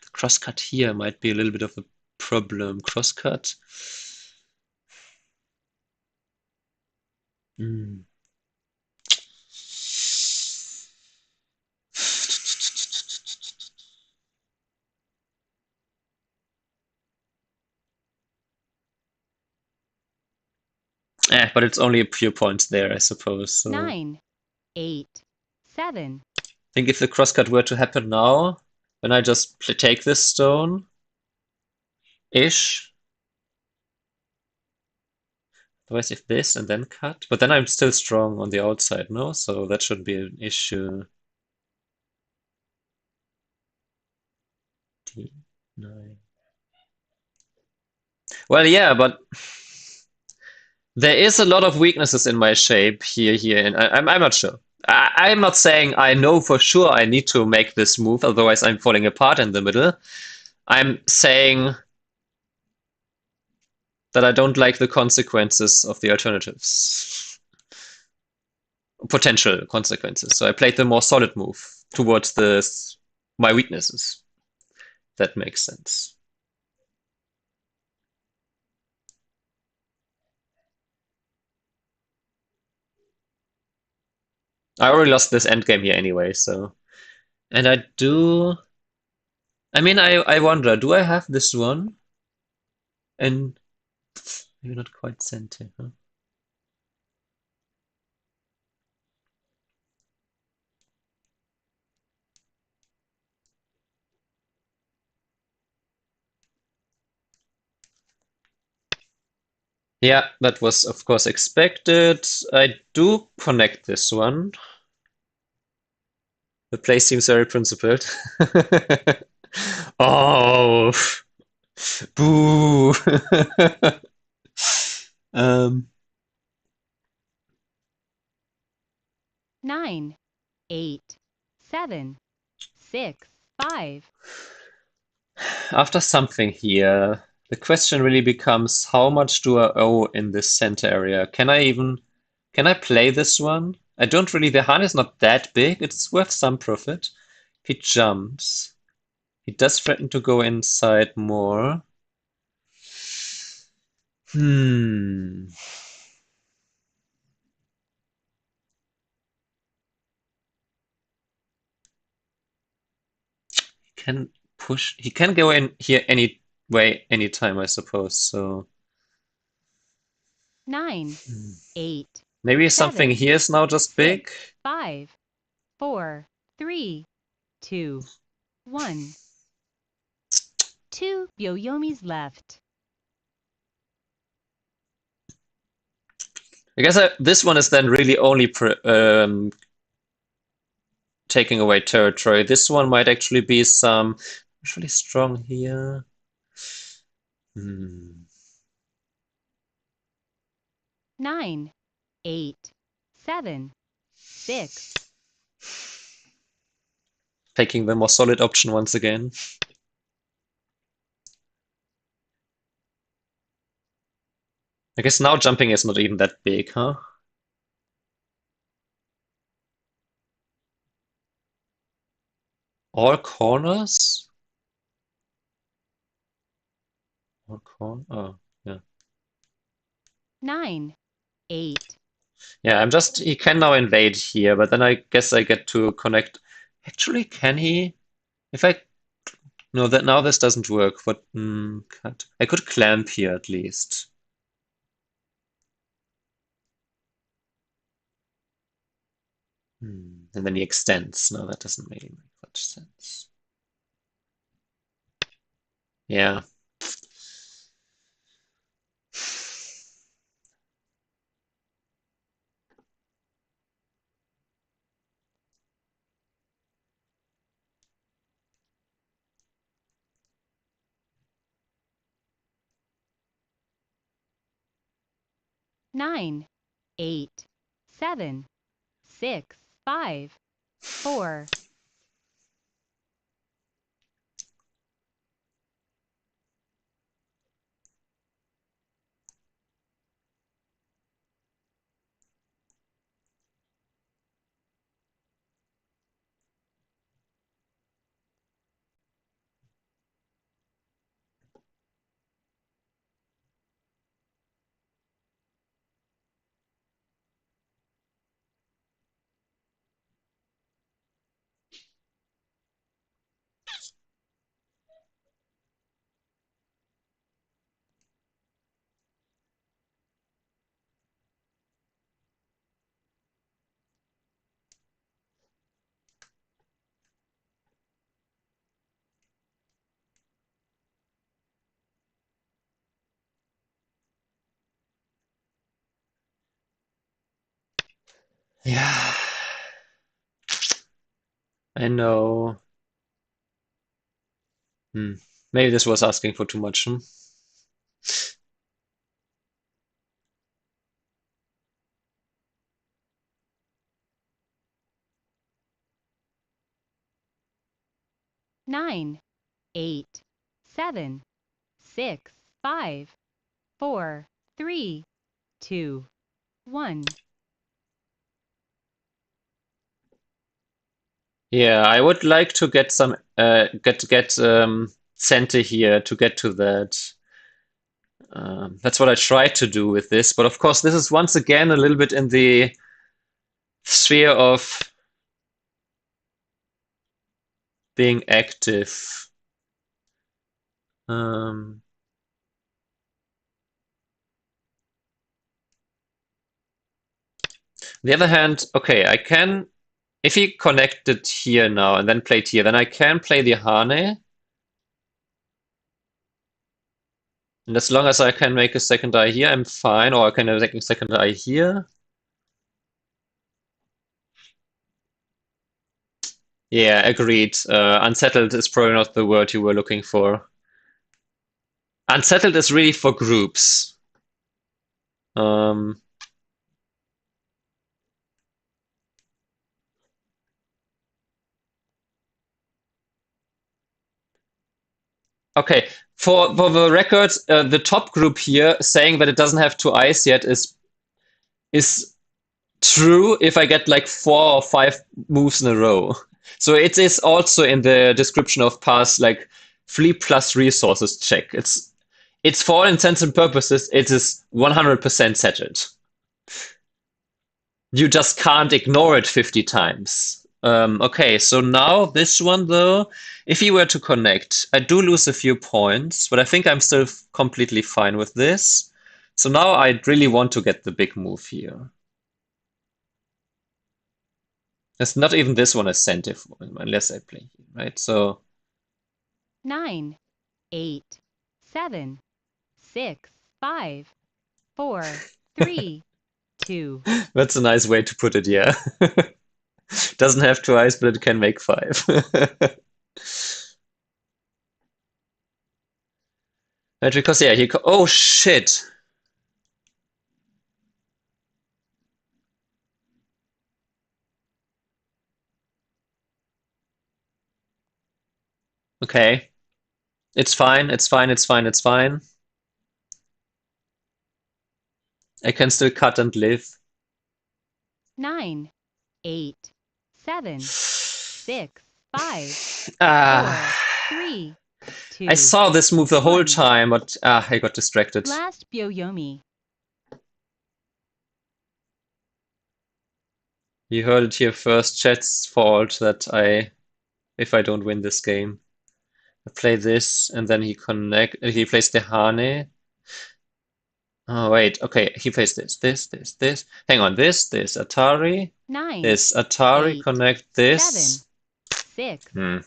The crosscut here might be a little bit of a problem. Crosscut. Hmm. But it's only a few points there, I suppose. So 9, 8, 7. I think if the crosscut were to happen now, then I just take this stone ish. Otherwise, if this and then cut, but then I'm still strong on the outside, no? So that shouldn't be an issue. D9. Well, yeah, but there is a lot of weaknesses in my shape here, and I'm not sure. I'm not saying I know for sure I need to make this move, otherwise I'm falling apart in the middle. I'm saying that I don't like the consequences of the alternatives. Potential consequences. So I played the more solid move towards my weaknesses. That makes sense. I already lost this endgame here anyway, so. And I do. I mean, I wonder, do I have this one? And maybe not quite center, huh? Yeah, that was of course expected. I do connect this one. The play seems very principled. Oh, boo. um, 9, 8, 7, 6, 5. After something here, the question really becomes how much do I owe in this center area? Can I play this one? I don't really, the Han is not that big. It's worth some profit. If he jumps, he does threaten to go inside more. Hmm. Can push. He can go in here any way, anytime, I suppose. So 9, 8, maybe something 7, here is now just big. 6, 5, 4, 3, 2, 1. 2 Yoyomis left. I guess this one is then really only taking away territory. This one might actually be some really strong here. Hmm. 9, 8, 7, 6. Taking the more solid option once again. I guess now jumping is not even that big, huh? All corners? All oh, yeah. 9, 8. Yeah, he can now invade here, but then I guess I get to connect. Actually, can he? If I, no, that now this doesn't work. What, cut. I could clamp here at least. And then he extends. No, that doesn't really make much sense. Yeah. Nine, 8, 7, 6, 5, 4. Yeah, I know. Hmm. Maybe this was asking for too much. 9, 8, 7, 6, 5, 4, 3, 2, 1. Yeah, I would like to get some get center here to get to that. That's what I tried to do with this, but of course this is once again a little bit in the sphere of being active. Um, the other hand, okay, I can if he connected here now and then played here, then I can play the Hane. And as long as I can make a second eye here, I'm fine. Or I can make a second eye here. Yeah, agreed. Unsettled is probably not the word you were looking for. Unsettled is really for groups. Um, okay, for the record, the top group here saying that it doesn't have two eyes yet is true if I get like 4 or 5 moves in a row. So it is also in the description of pass like flee plus resources check. It's for all intents and purposes, it is 100% settled. You just can't ignore it 50 times. Okay, so now this one though, if you were to connect, I do lose a few points, but I think I'm still completely fine with this. So now I really want to get the big move here. It's not even this one incentive unless I play here, right? So 9, 8, 7, 6, 5, 4, 3, 2. that's a nice way to put it, yeah. Doesn't have two eyes, but it can make 5. Right, because yeah, oh shit. Okay. It's fine, it's fine, it's fine, it's fine. I can still cut and live. 9, 8, 7, 6, 5, Ah, 4, 3, 2. I saw this move the whole 1. time, but I got distracted. Last Byoyomi. You heard it here first. Chat's fault that if I don't win this game, I play this and then he plays the Hane. Oh wait, okay, he plays this. Hang on, this Atari, 9, this Atari 8, connect 7, this. 6. Hmm.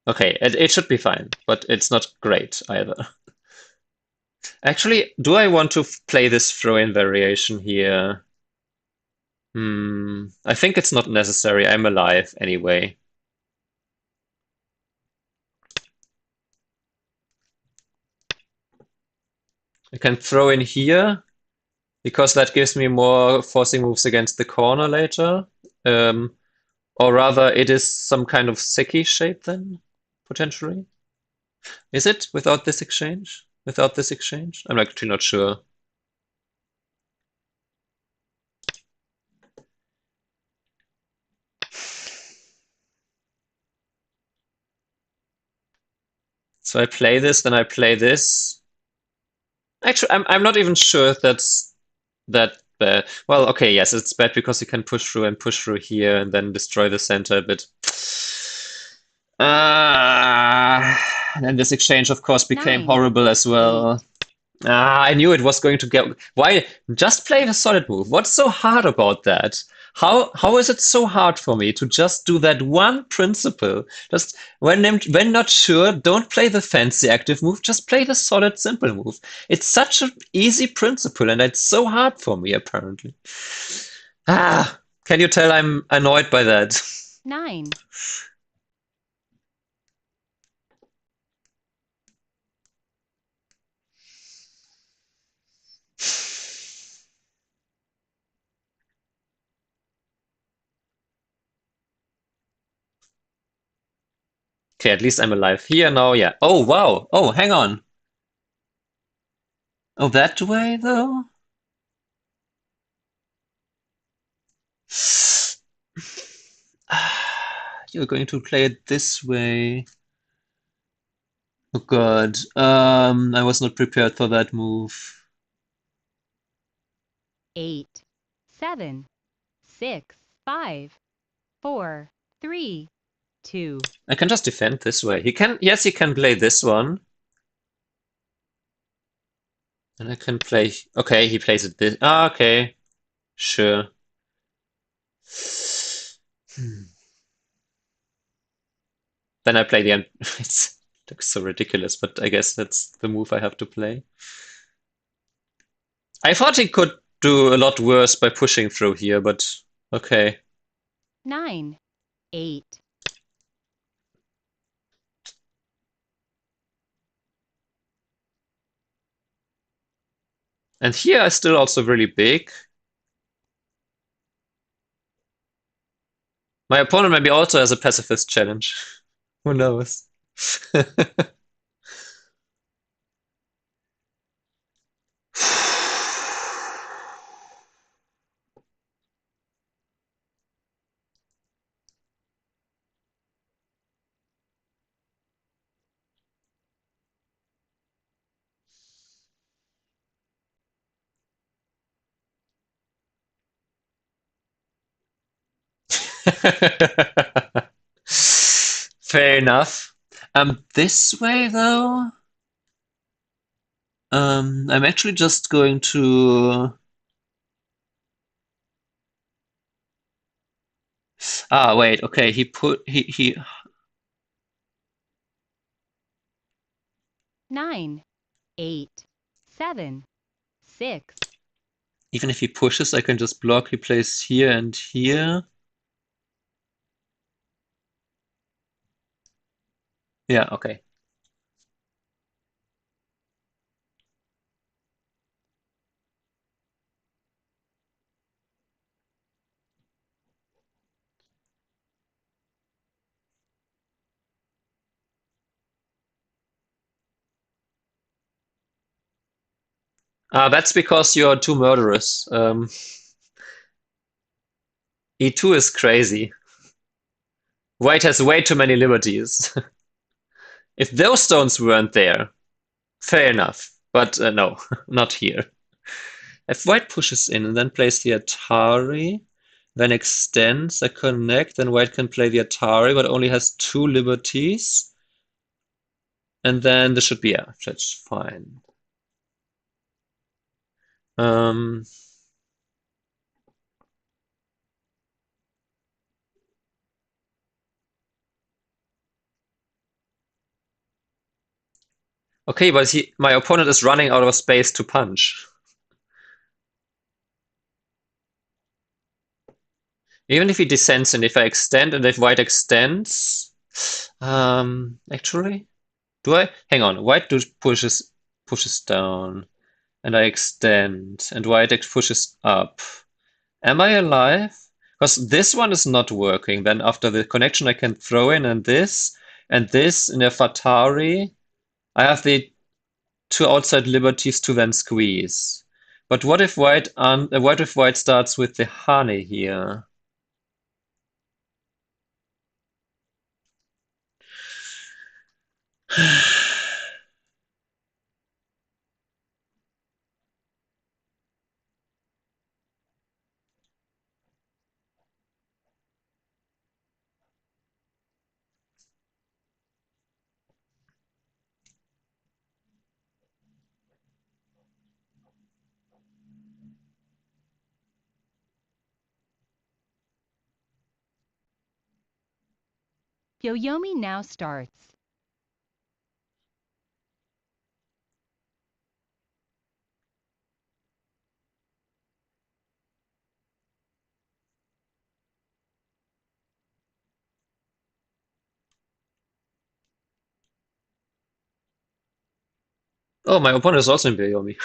Okay, it should be fine, but it's not great either. Actually, do I want to play this throw-in variation here? I think it's not necessary. I'm alive anyway. I can throw in here because that gives me more forcing moves against the corner later. Or rather, it is some kind of Seki shape then, potentially. Is it without this exchange? Without this exchange? I'm actually not sure. So I play this, then I play this. Actually, I'm not even sure if that's that bad. Well, okay, yes, it's bad because you can push through and push through here and then destroy the center a bit. And then this exchange, of course, became 9, horrible as well. 8. I knew it was going to get. Why? Just play the solid move. What's so hard about that? How is it so hard for me to just do that one principle? Just when not sure, don't play the fancy active move, just play the solid simple move. It's such an easy principle and it's so hard for me apparently. Ah, can you tell I'm annoyed by that? 9. Okay, at least I'm alive here now, yeah. Oh wow. Oh, hang on. Oh, that way though? You're going to play it this way. Oh god. I was not prepared for that move. 8, 7, 6, 5, 4, 3, 2. I can just defend this way. Yes, he can play this one. And I can play, okay, he plays it this, okay, sure. Then I play the end. It looks so ridiculous, but I guess that's the move I have to play. I thought he could do a lot worse by pushing through here, but okay. 9, 8. And here I still also really big. My opponent maybe also has a pacifist challenge. Who knows? Fair enough. This way though, I'm actually just going to. Ah, wait. Okay, he. 9, 8, 7, 6. Even if he pushes, I can just block. He plays here and here. Yeah. Okay. That's because you're too murderous. E2 is crazy. White has way too many liberties. If those stones weren't there, fair enough. But no, not here. If white pushes in and then plays the Atari, then extends, I connect, then white can play the Atari, but only has two liberties. And then this should be, yeah, that's fine. Um, okay, but my opponent is running out of space to punch. Even if he descends and if I extend and if white extends, actually, do I? Hang on, white pushes down and I extend and white pushes up. Am I alive? Because this one is not working. Then after the connection, I can throw in and this in a Fatari. I have the two outside liberties to then squeeze. But what if white starts with the honey here? Yoyomi now starts. Oh, my opponent is also in Byoyomi.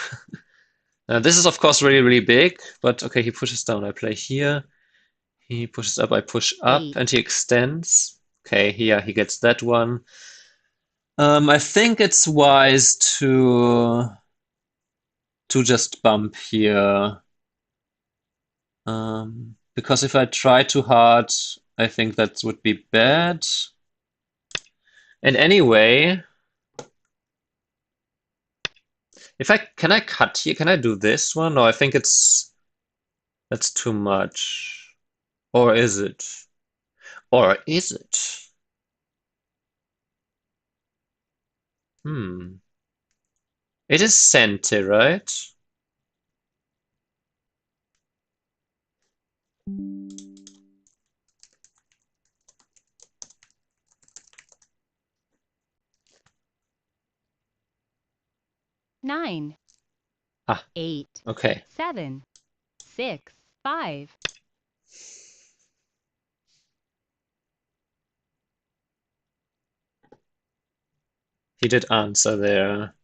This is of course really, really big, but okay, he pushes down, I play here. He pushes up, I push up, 8. and he extends. Okay, here he gets that one. I think it's wise to just bump here. Because if I try too hard, I think that would be bad. And anyway, can I cut here? Can I do this one? No, I think that's too much. Or is it? Or is it? It is Sente, right? 9. Ah, 8. okay. 7. 6. 5. He did answer there.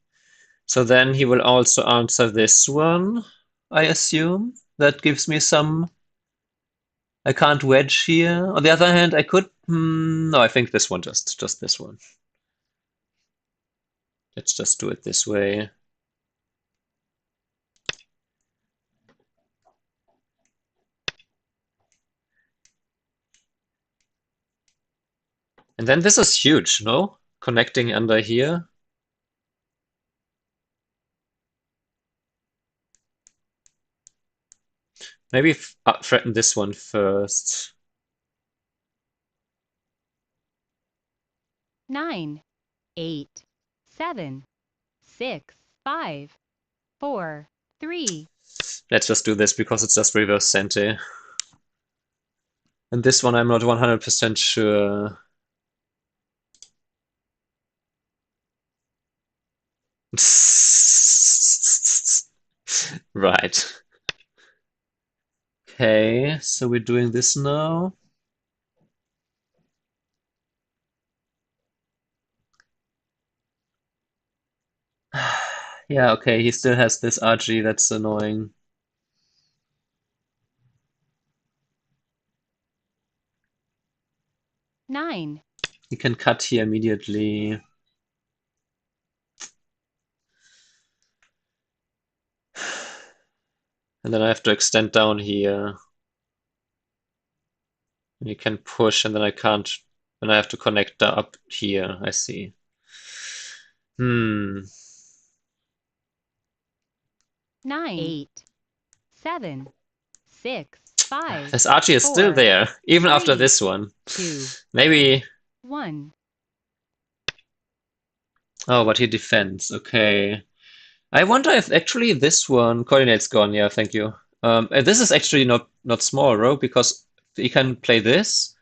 So then he will also answer this one, I assume. That gives me some. I can't wedge here. On the other hand, I could. No, I think this one just this one. Let's just do it this way. And then this is huge, no? Connecting under here. Maybe threaten this one first. 9. 8. 7. 6. 5. 4. 3. Let's just do this because it's just reverse Sente. And this one I'm not 100% sure. Right. Okay, so we're doing this now. Yeah, okay, he still has this RG, that's annoying. Nine. He can cut here immediately. And then I have to extend down here. And you can push, and then I can't. And I have to connect up here, I see. 9. 8. 7. 6. 5. This Archie is still 4. there, even after 3. this one. 2. Maybe. 1. Oh, but he defends. Okay. I wonder if actually this one coordinates gone. Yeah, thank you. And this is actually not small, right? Because he can play this,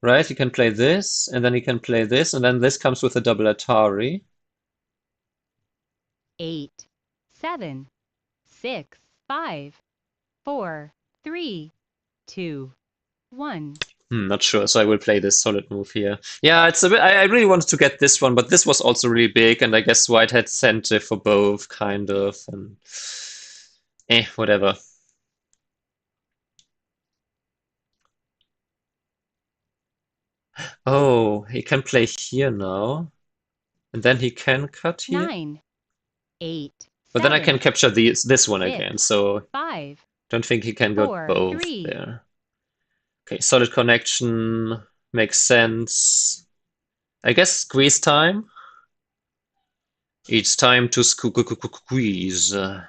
right? He can play this, and then he can play this, and then this comes with a double Atari. 8. 7. 6. 5. 4. 3. 2. 1. Not sure, so I will play this solid move here. Yeah, it's a bit. I really wanted to get this one, but this was also really big, and I guess White had center for both, kind of, and whatever. Oh, he can play here now, and then he can cut here. 9. 8. But then I 7. can capture this one 6. again, so 5. don't think he can go 4. both 3. there. Okay, solid connection makes sense. I guess squeeze time. It's time to squeeze. Yeah,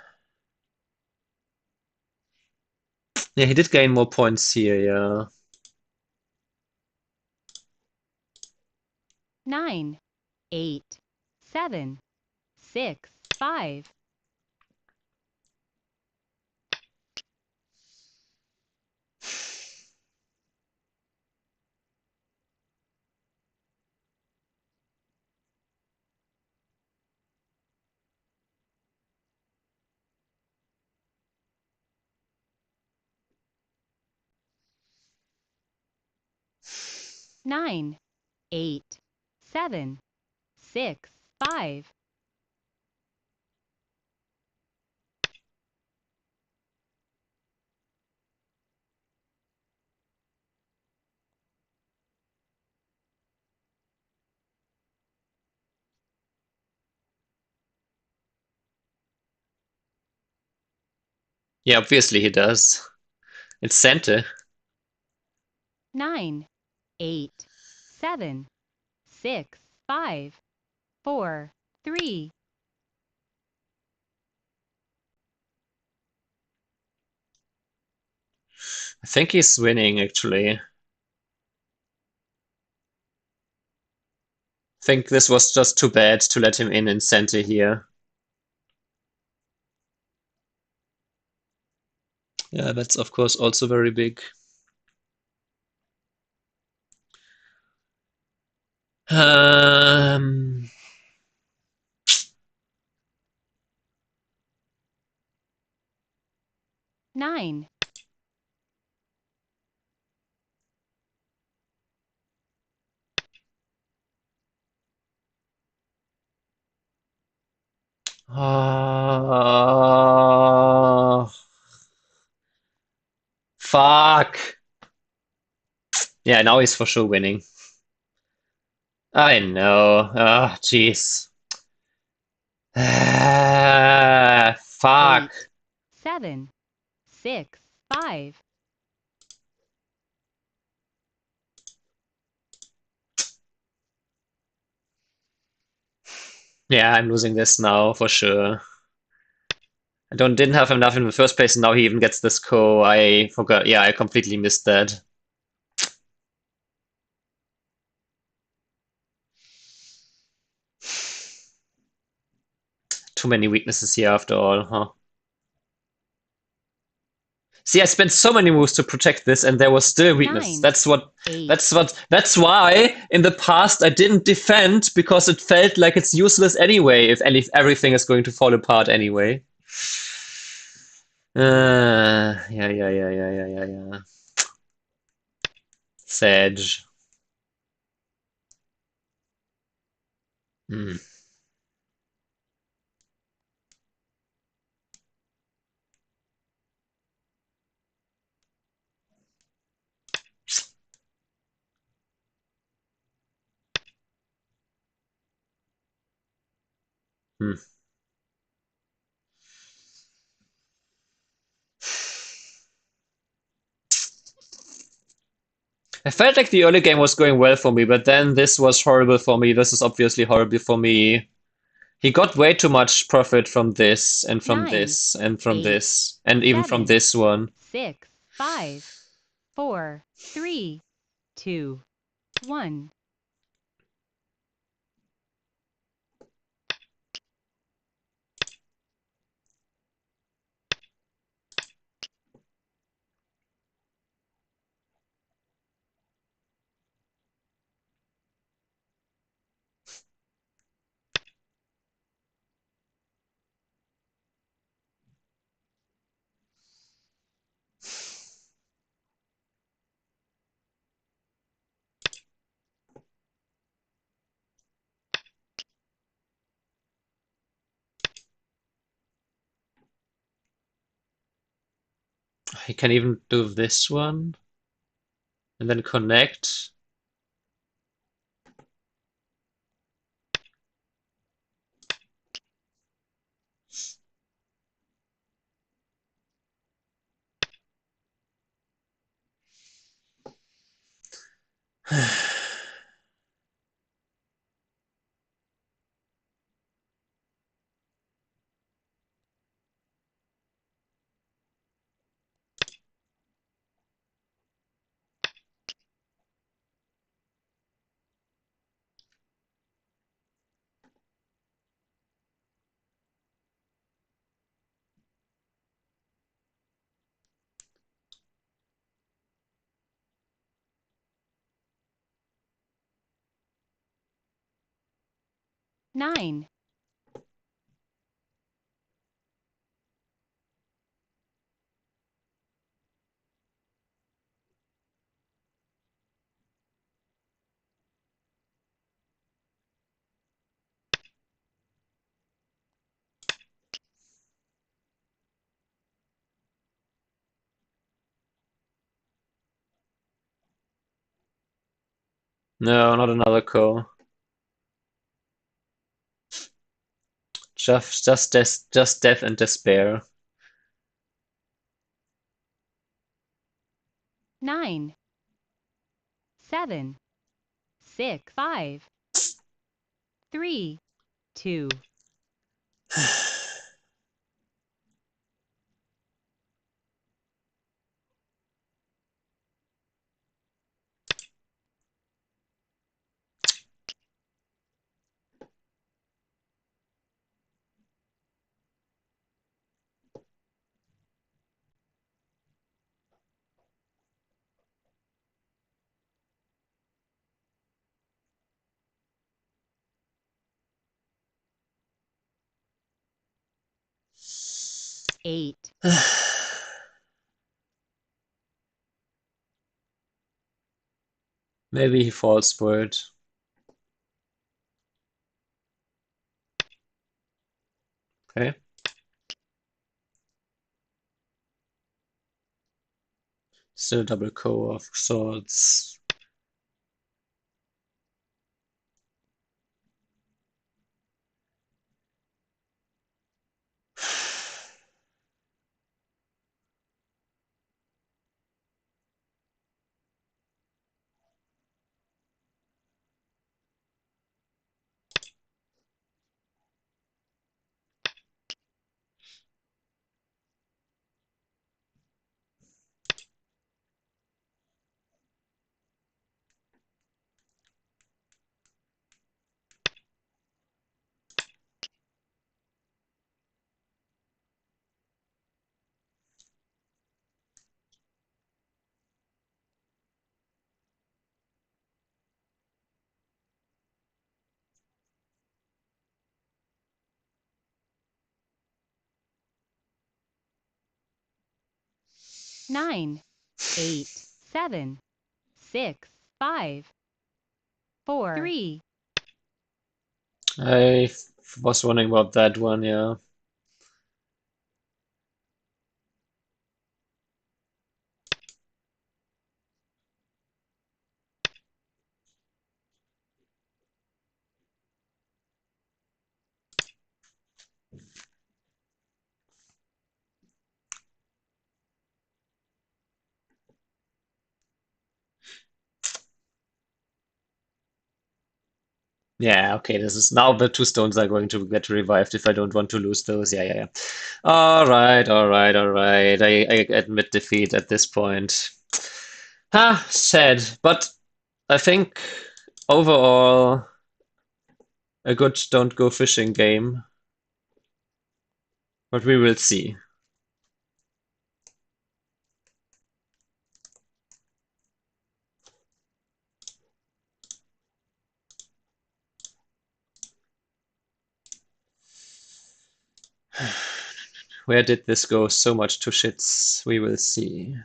he did gain more points here, yeah. 9. 8. 7. 6. 5. 9, 8, 7, 6, 5. Yeah, obviously he does. It's Santa. 9, 8, 7, 6, 5, 4, 3. I think he's winning, actually. I think this was just too bad to let him in Santa here. Yeah, that's of course also very big. Um, 9, oh, fuck. Yeah, now he's for sure winning. I know. Ah, jeez. Ah, fuck. 8, 7, 6, 5. Yeah, I'm losing this now for sure. I didn't have enough in the first place, and now he even gets this co. I forgot. Yeah, I completely missed that. Too many weaknesses here after all, huh? See, I spent so many moves to protect this, and there was still weakness. 9, 8, That's why in the past I didn't defend, because it felt like it's useless anyway, if everything is going to fall apart anyway. Yeah. Sage. Hmm. Hmm. I felt like the early game was going well for me, but then this was horrible for me. This is obviously horrible for me. He got way too much profit from this, and from 9, this, and from 8, this, and even from 7, this one. 6, 5, 4, 3, 2, 1. He can even do this one, and then connect. Nine, No, not another ko. Just death and despair. 9, 7, 6, 5, 3, 2, 8, Maybe he falls for it. Okay. Still double ko of swords. nine, 8, 7, 6, 5, 4, 3. I was wondering about that one, yeah. Yeah, okay, this is now the two stones are going to get revived if I don't want to lose those. Yeah, yeah, yeah. All right, all right, all right. I admit defeat at this point. Ah, sad, but I think overall a good don't go fishing game, but we will see. Where did this go so much to shits? We will see.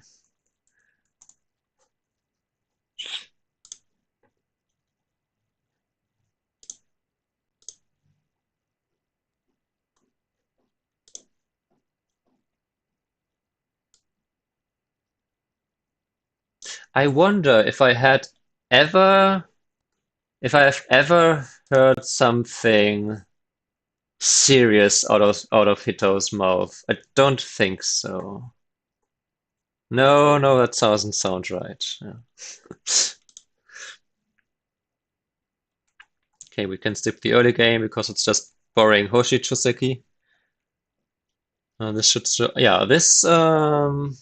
I wonder ever, if I have ever heard something serious out of Hito's mouth. I don't think so. No, no, that doesn't sound right. Yeah. Okay, we can skip the early game because it's just boring Hoshi Chuseki. This should yeah, this I'm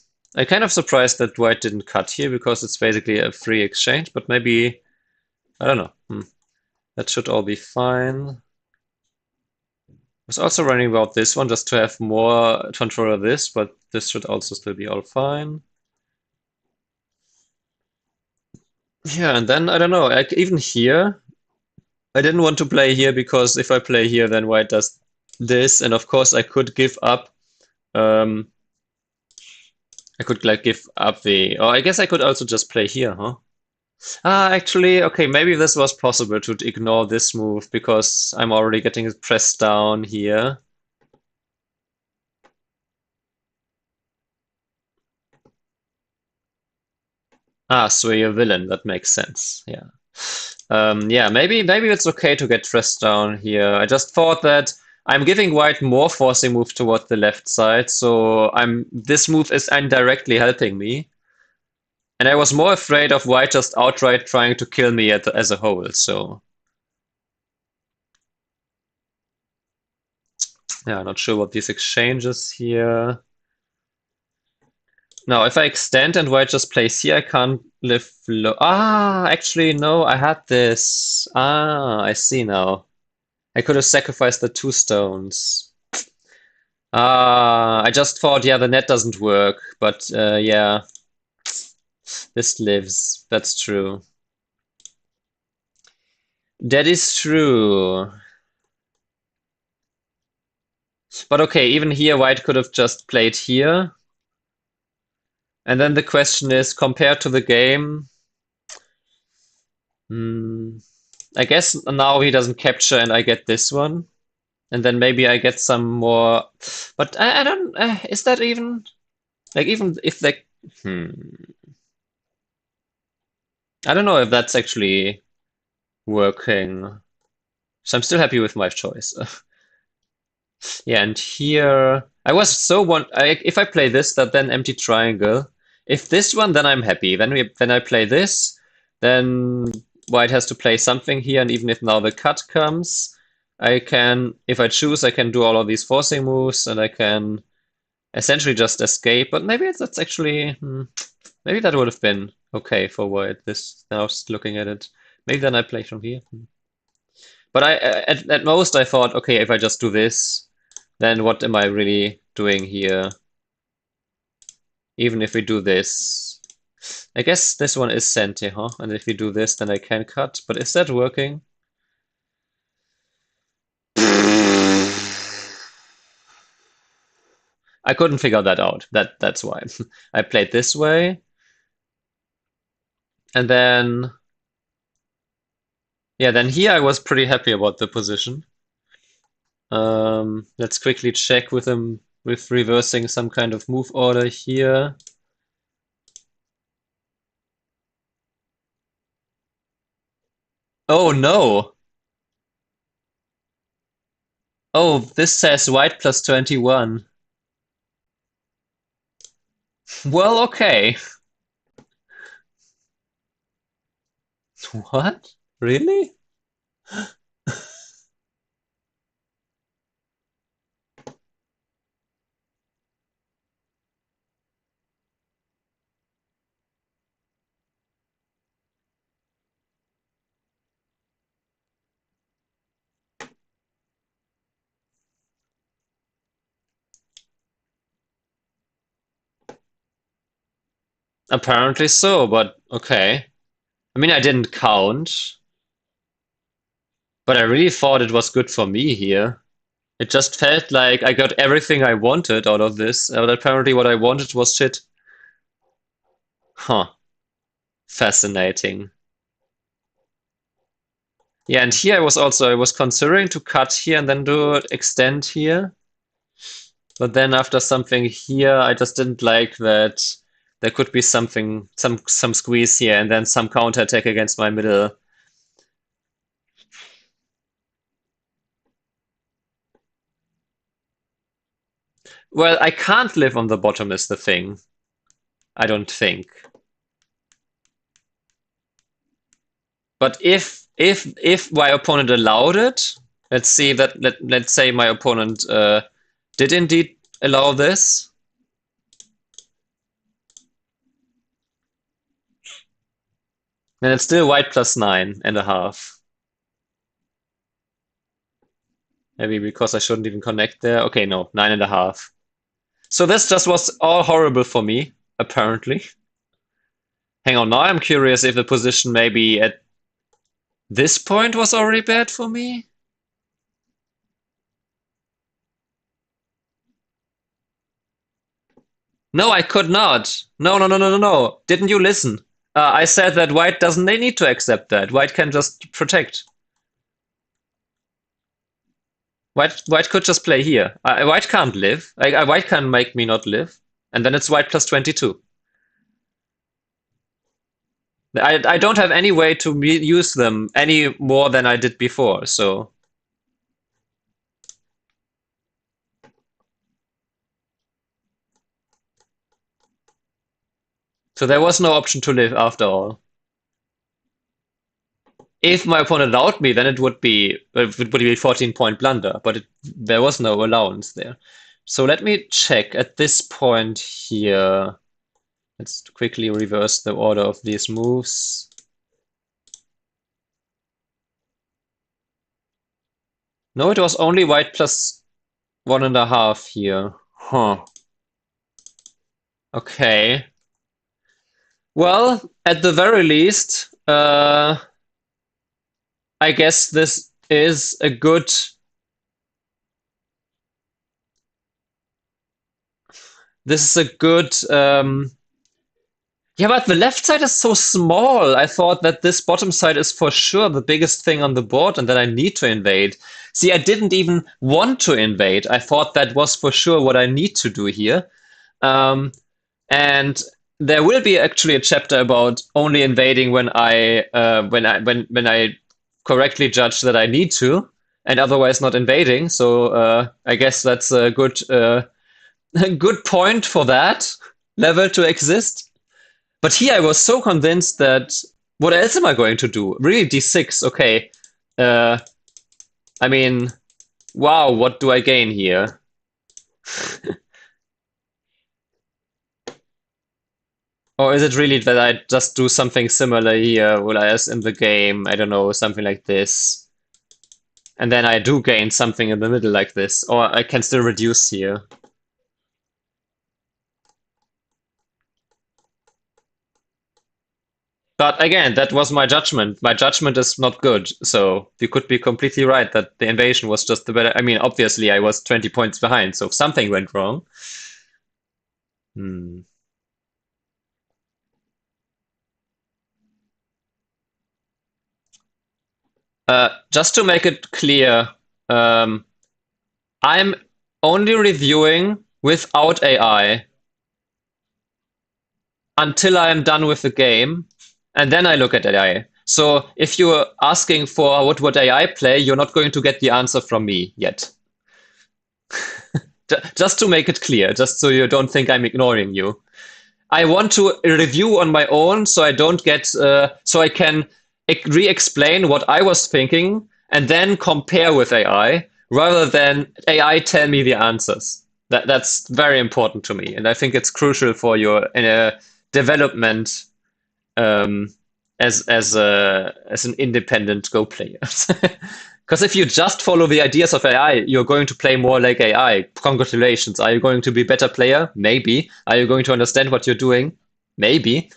kind of surprised that white didn't cut here because it's basically a free exchange, but maybe I don't know. That should all be fine. I was also running about this one just to have more control of this, but this should also still be all fine. Yeah, and then I don't know, like even here, I didn't want to play here because if I play here, then white does this, and of course I could give up. Um, I could like give up the. Oh, I guess I could also just play here, huh? Ah, actually, okay, maybe this was possible to ignore this move because I'm already getting it pressed down here. Ah, so you're a villain. That makes sense. Yeah. Yeah, maybe it's okay to get dressed down here. I just thought that I'm giving white more forcing move toward the left side, so this move is indirectly helping me. And I was more afraid of white just outright trying to kill me as a whole, so yeah, not sure what these exchanges here. Now, if I extend and white just plays here, I can't live low. Ah, actually, no, I had this. Ah, I see now. I could have sacrificed the 2 stones. Ah, I just thought, yeah, the net doesn't work, but yeah, this lives. That's true. That is true. But okay, even here, white could have just played here. And then the question is, compared to the game, I guess now he doesn't capture and I get this one. And then maybe I get some more. But I don't. Is that even. Like, even if they. I don't know if that's actually working. So I'm still happy with my choice. Yeah, and here. I was so if I play this, that then empty triangle. If this one, then I'm happy. Then I play this, then white has to play something here, and even if now the cut comes, I can, if I choose, I can do all of these forcing moves, and I can essentially just escape. But maybe that's actually, maybe that would have been okay for white. This now looking at it, maybe then I play from here. But at most I thought, okay, if I just do this, then what am I really doing here? Even if we do this. I guess this one is senti, huh? And if we do this, then I can cut. But is that working? I couldn't figure that out. That's why. I played this way. And then yeah, then here I was pretty happy about the position. Let's quickly check with him with reversing some kind of move order here. Oh no! Oh, this says white plus 21. Well, okay. What? Really? Apparently so, but okay. I mean, I didn't count, but I really thought it was good for me here. It just felt like I got everything I wanted out of this, but apparently what I wanted was shit. Huh. Fascinating. Yeah, and here I was considering to cut here and then do extend here. But then after something here, I just didn't like that there could be something, some squeeze here and then some counterattack against my middle. Well, I can't live on the bottom is the thing. I don't think. But if my opponent allowed it, let's see that let's say my opponent did indeed allow this. Then it's still white plus 9.5. Maybe because I shouldn't even connect there. Okay, no, 9.5. So this just was all horrible for me, apparently. Hang on, now I'm curious if the position maybe at this point was already bad for me. No, I could not. No, no, no, no, no, no. Didn't you listen? I said that white doesn't need to accept that. White can just protect. White could just play here. White can't live. White can make me not live. And then it's white plus 22. I don't have any way to use them any more than I did before, so. So there was no option to live after all. If my opponent allowed me, then it would be 14-point blunder, but there was no allowance there. So let me check at this point here. Let's quickly reverse the order of these moves. No, it was only white plus 1.5 here. Huh. Okay. Well, at the very least, I guess this is a good. This is a good. Yeah, but the left side is so small. I thought that this bottom side is for sure the biggest thing on the board and that I need to invade. See, I didn't even want to invade. I thought that was for sure what I need to do here. And there will be actually a chapter about only invading when I correctly judge that I need to, and otherwise not invading. So I guess that's a good a good point for that level to exist. But here I was so convinced that what else am I going to do? Really, d6, okay. I mean, wow, what do I gain here? Or is it really that I just do something similar here, as in the game, I don't know, something like this. And then I do gain something in the middle like this, or I can still reduce here. But again, that was my judgment. My judgment is not good, so you could be completely right that the invasion was just the better. I mean, obviously I was 20 points behind, so something went wrong. Hmm. Just to make it clear, I'm only reviewing without AI until I am done with the game, and then I look at AI. So if you're asking for what would AI play, you're not going to get the answer from me yet. Just to make it clear, just so you don't think I'm ignoring you. I want to review on my own so I don't get, so I can re-explain what I was thinking and then compare with AI rather than AI tell me the answers. That's very important to me, and I think it's crucial for your development as an independent Go player. Because if you just follow the ideas of AI, you're going to play more like AI. Congratulations. Are you going to be a better player? Maybe. Are you going to understand what you're doing? Maybe.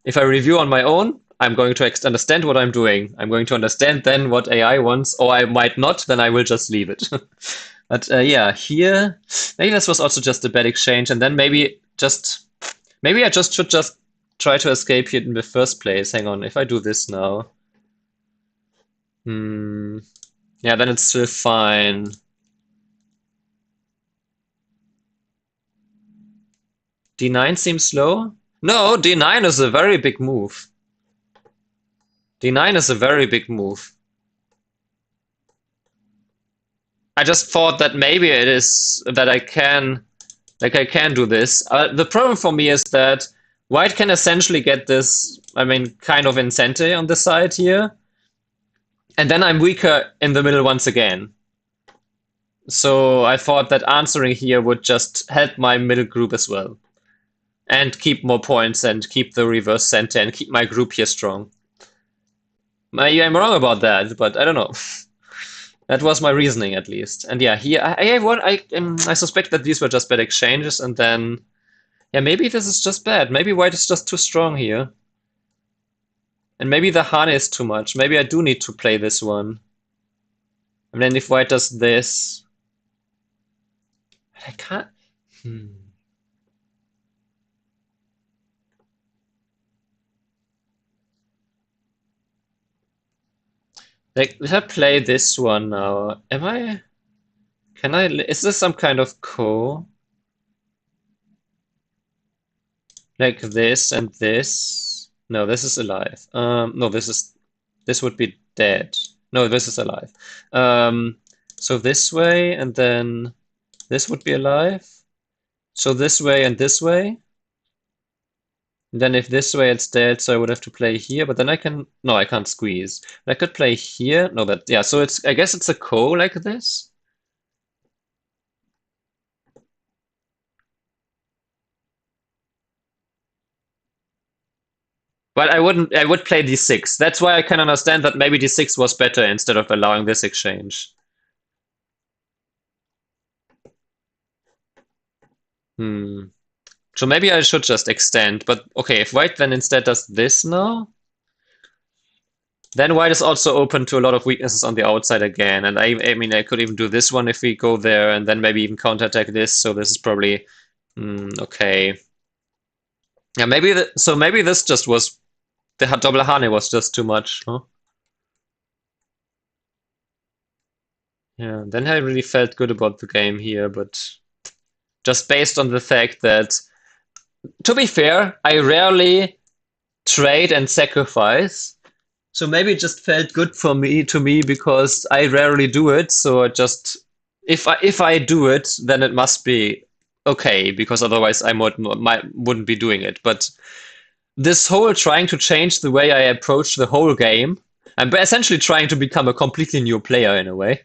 If I review on my own, I'm going to understand what I'm doing. I'm going to understand then what AI wants, or I might not, then I will just leave it. But yeah, here, maybe this was also just a bad exchange, and then maybe I just should just try to escape here in the first place. Hang on, if I do this now. Yeah, then it's still fine. D9 seems low. No, D9 is a very big move. D9 is a very big move. I just thought that maybe it is that I can do this. The problem for me is that white can essentially get this, I mean, kind of incentive on this side here. And then I'm weaker in the middle once again. So I thought that answering here would just help my middle group as well. And keep more points and keep the reverse center and keep my group here strong. Maybe I'm wrong about that, but I don't know. That was my reasoning at least. And yeah, here I suspect that these were just bad exchanges, and then yeah, maybe this is just bad. Maybe white is just too strong here. And maybe the Hane is too much. Maybe I do need to play this one. And then if white does this, I can't. Like, if I play this one now, am I? Can I? Is this some kind of like this and this? No, this is alive. No, this would be dead. No, this is alive. Um, so this way, and then this would be alive. So this way and this way. And then if this way it's dead, so I would have to play here, but then I can, no, I can't squeeze. I could play here. No, that, yeah, so it's, I guess it's a ko like this. But I would play d6. That's why I can understand that maybe d6 was better instead of allowing this exchange. Hmm. So maybe I should just extend, but okay, if white then instead does this now, then white is also open to a lot of weaknesses on the outside again. And I mean, I could even do this one if we go there, and then maybe even counterattack this. So this is probably okay. Yeah, maybe so maybe this just was the double Hane was just too much, huh? Yeah, then I really felt good about the game here, but just based on the fact that, to be fair, I rarely trade and sacrifice. So maybe it just felt good for me to me because I rarely do it. So I just if I do it, then it must be okay because otherwise I wouldn't be doing it. But this whole trying to change the way I approach the whole game, I'm essentially trying to become a completely new player in a way.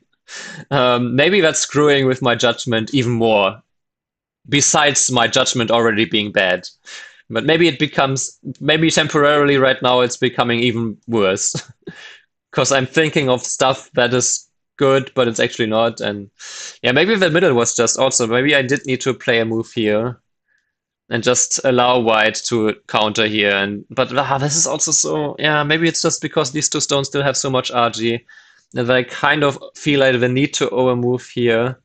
Maybe that's screwing with my judgment even more. Besides my judgment already being bad. But maybe it becomes, maybe temporarily right now it's becoming even worse. Because I'm thinking of stuff that is good, but it's actually not. And yeah, maybe the middle was just also, maybe I did need to play a move here and just allow white to counter here. And but this is also so, yeah, maybe it's just because these two stones still have so much RG that I kind of feel like the need to overmove here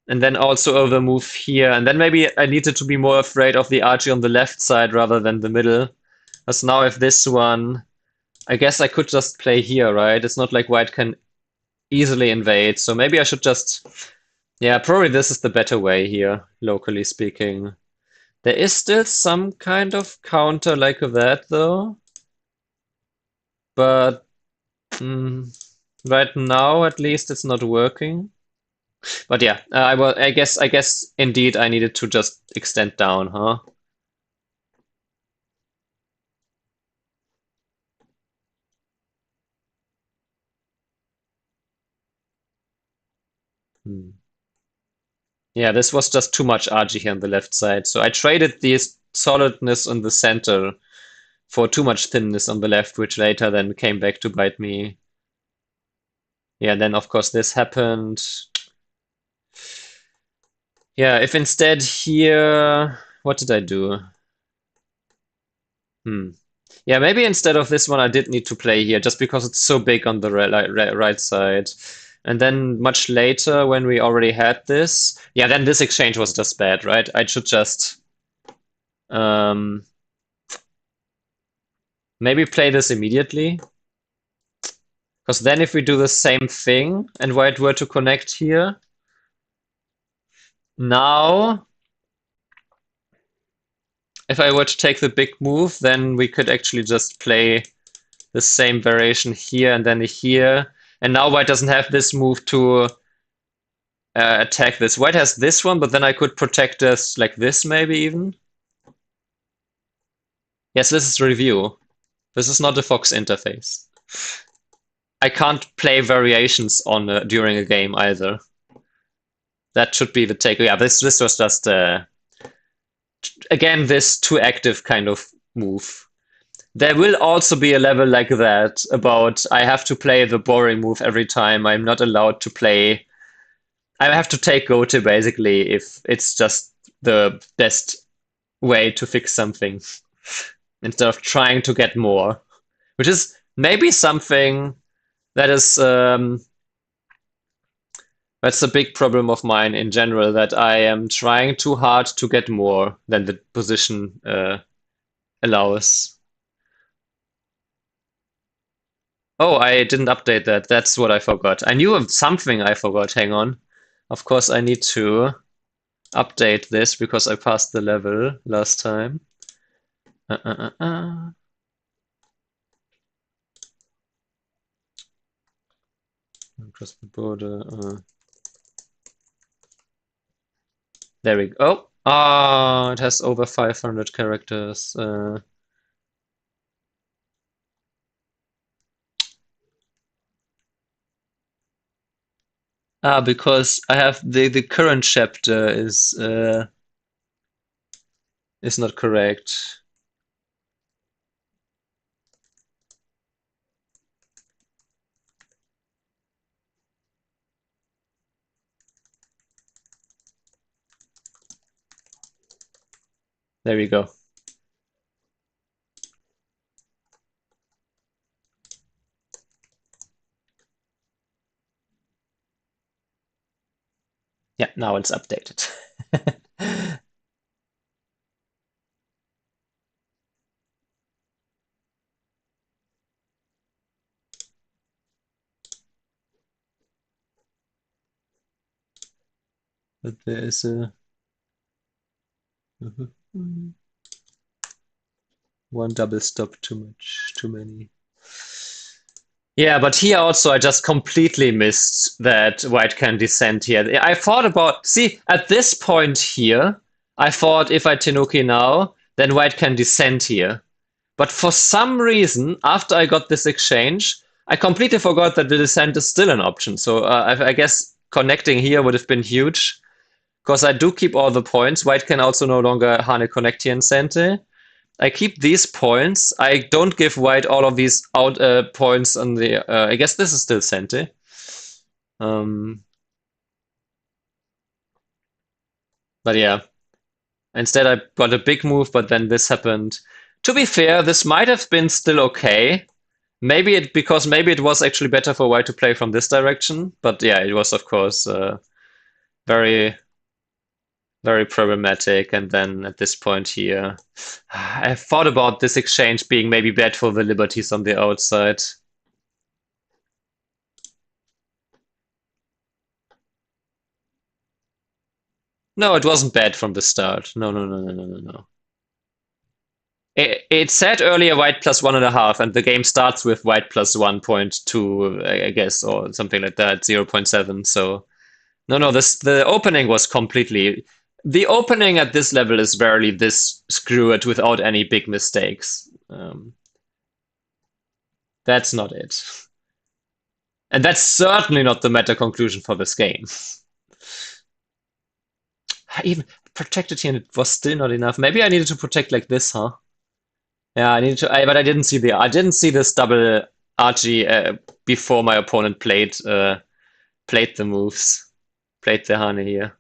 and then also over move here. And then maybe I needed to be more afraid of the archie on the left side rather than the middle. Because now if this one, I guess I could just play here, right? It's not like white can easily invade. So maybe I should just, yeah, probably this is the better way here, locally speaking. There is still some kind of counter like that though. But right now, at least, it's not working. But yeah, I guess indeed I needed to just extend down, huh? Hmm. Yeah, this was just too much RG here on the left side. So I traded this solidness on the center for too much thinness on the left, which later then came back to bite me. Yeah, then of course this happened. Yeah, if instead here, what did I do? Yeah, maybe instead of this one, I did need to play here just because it's so big on the right side. And then much later, when we already had this, yeah, then this exchange was just bad, right? I should just maybe play this immediately. Because then if we do the same thing and white were to connect here, now if I were to take the big move, then we could actually just play the same variation here and then here. And now white doesn't have this move to attack this. White has this one, but then I could protect this like this maybe even. Yes, this is review. This is not a Fox interface. I can't play variations on during a game either. That should be the take. Yeah, this was just again this too active kind of move. There will also be a level like that about I have to play the boring move every time. I'm not allowed to play. I have to take Gote basically if it's just the best way to fix something instead of trying to get more, which is maybe something that is that's a big problem of mine in general, that I am trying too hard to get more than the position allows. Oh, I didn't update that. That's what I forgot. I knew of something I forgot. Hang on. Of course, I need to update this because I passed the level last time. Uh, uh, uh, uh. Across the border. There we go. Oh, it has over 500 characters. Because I have the current chapter is not correct. There we go. Yeah, now it's updated. But there is a one double stop too many. Yeah, but here also I just completely missed that white can descend here. I thought about, see, at this point here, I thought if I Tenuki now, then white can descend here. But for some reason, after I got this exchange, I completely forgot that the descent is still an option. So I guess connecting here would have been huge. Because I do keep all the points. White can also no longer Hane connect here in Sente. I keep these points. I don't give white all of these out points on the. I guess this is still Sente. But yeah. Instead, I got a big move, but then this happened. To be fair, this might have been still okay. Maybe it was actually better for white to play from this direction. But yeah, it was of course very very problematic. And then at this point here, I thought about this exchange being maybe bad for the liberties on the outside. No, it wasn't bad from the start. No. It said earlier white plus 1.5, and the game starts with white plus 1.2, I guess, or something like that, 0.7. So no, the opening was completely. The opening at this level is barely this screw it without any big mistakes. That's not it. And that's certainly not the meta conclusion for this game. I even protected here and it was still not enough. Maybe I needed to protect like this, huh? Yeah, I needed to, but I didn't see this double RG before my opponent played the moves, played the Hane here.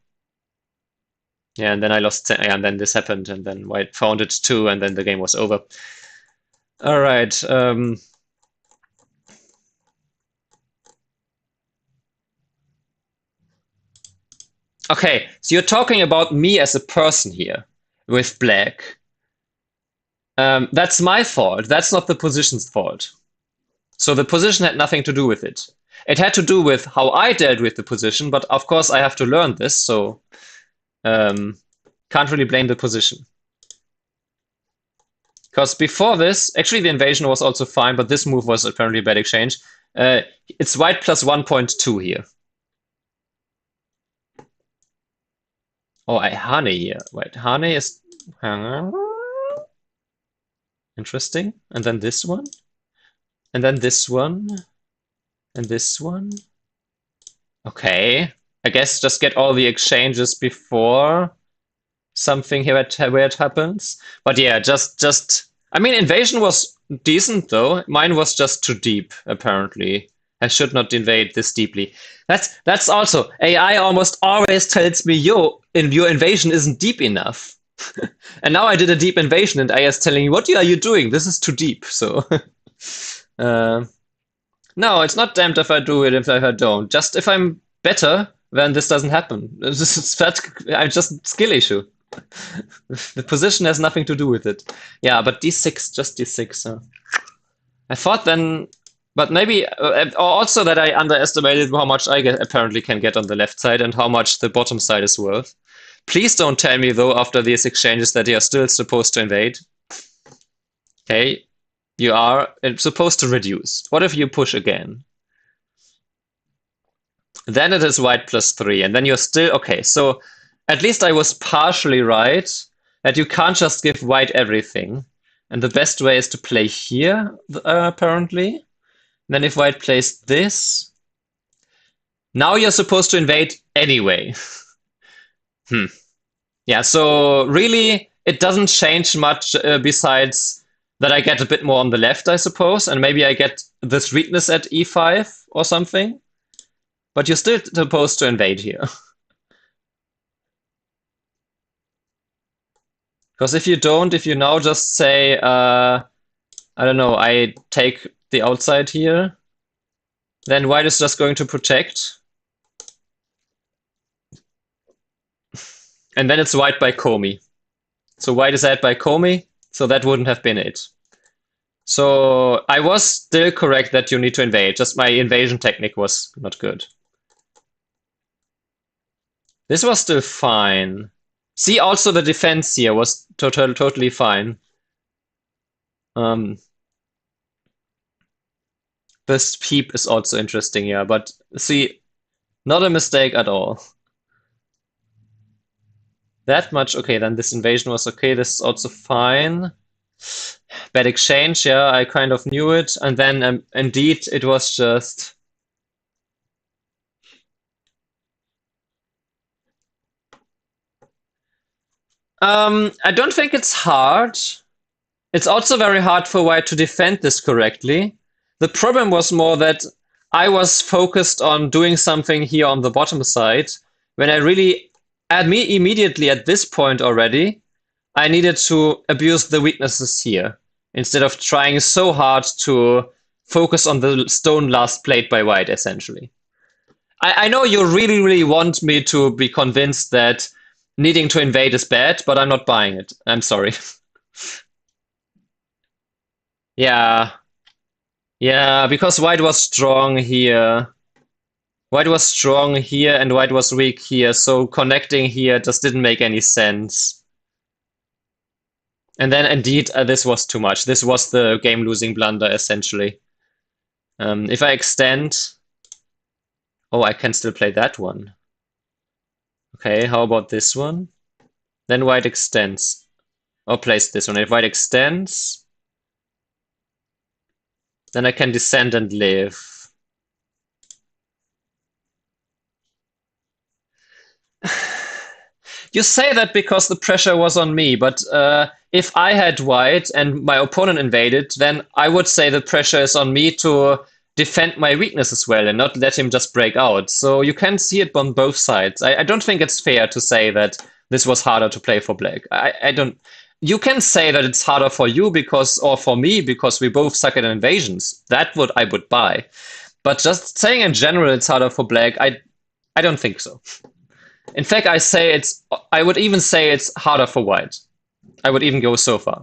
Yeah, and then I lost, and then this happened, and then white found it too, and then the game was over. All right. Okay, so you're talking about me as a person here with black. That's my fault. That's not the position's fault. So the position had nothing to do with it. It had to do with how I dealt with the position, but of course I have to learn this, so can't really blame the position. Because before this, actually the invasion was also fine, but this move was apparently a bad exchange. It's white plus 1.2 here. Oh, I Hane here. Wait, Hane is... Interesting. And then this one. And then this one. And this one. Okay. I guess just get all the exchanges before something here where it happens. But yeah, just I mean, invasion was decent though. Mine was just too deep, apparently. I should not invade this deeply. That's also AI almost always tells me, yo, your invasion isn't deep enough. And now I did a deep invasion, and AI is telling me, what are you doing? This is too deep. So no, it's not damned if I do it, if I don't. Just if I'm better, then this doesn't happen. I'm just skill issue. The position has nothing to do with it. Yeah, but d6, just d6. I thought then, but maybe also that I underestimated how much I apparently can get on the left side and how much the bottom side is worth. Please don't tell me though after these exchanges that you're still supposed to invade. Okay, you are supposed to reduce. What if you push again? Then it is white +3, and then you're still okay. So at least I was partially right that you can't just give white everything. And the best way is to play here, apparently. Then if white plays this, now you're supposed to invade anyway. Yeah, so really, it doesn't change much besides that I get a bit more on the left, I suppose, and maybe I get this weakness at e5 or something. But you're still supposed to invade here. Because if you don't, if you now just say, I don't know, I take the outside here, then white is just going to protect. And then it's white by Komi. So white is ahead by Komi, so that wouldn't have been it. So I was still correct that you need to invade, just my invasion technique was not good. This was still fine. See, also the defense here was totally fine. This peep is also interesting here, but see, not a mistake at all. That much, okay, then this invasion was okay, this is also fine. Bad exchange, yeah, I kind of knew it, and then indeed it was just... I don't think it's hard. It's also very hard for white to defend this correctly. The problem was more that I was focused on doing something here on the bottom side, when I really, immediately at this point already, I needed to abuse the weaknesses here, instead of trying so hard to focus on the stone last played by white, essentially. I know you really want me to be convinced that needing to invade is bad, but I'm not buying it. I'm sorry. Yeah. Yeah, because white was strong here. White was strong here and white was weak here, so connecting here just didn't make any sense. And then indeed, this was too much. This was the game-losing blunder, essentially. If I extend... Oh, I can still play that one. Okay, how about this one? Then white extends. Or plays this one. If white extends, then I can descend and live. You say that because the pressure was on me, but if I had white and my opponent invaded, then I would say the pressure is on me to defend my weakness as well and not let him just break out. So you can see it on both sides. I don't think it's fair to say that this was harder to play for black. I don't. You can say that it's harder for you because, or for me, because we both suck at invasions. That would I would buy. But just saying in general it's harder for black, I don't think so. In fact, I would even say it's harder for white. I would even go so far.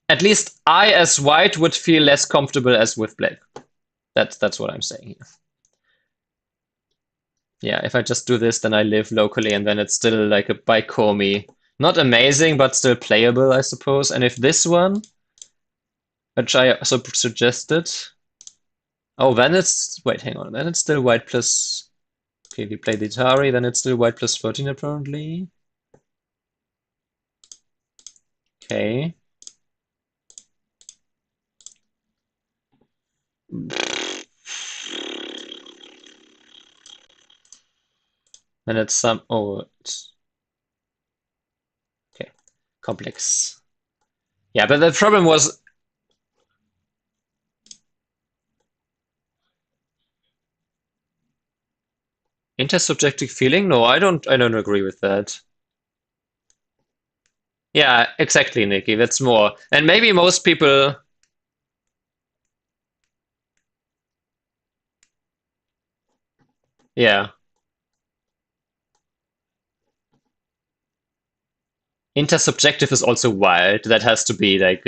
At least I, as white, would feel less comfortable as with black. That's what I'm saying here. Yeah, if I just do this, then I live locally, and then it's still like a by Komi. Not amazing, but still playable, I suppose. And if this one, which I also suggested... Oh, then it's... Wait, hang on. Then it's still white plus... Okay, we play the Atari, then it's still white plus 14 apparently. Okay. Then it's some... Oh, it's... Okay, complex. Yeah, but the problem was... Intersubjective feeling? No, I don't agree with that. Yeah, exactly, Nikki. That's more. And maybe most people... Yeah. Intersubjective is also wild. That has to be like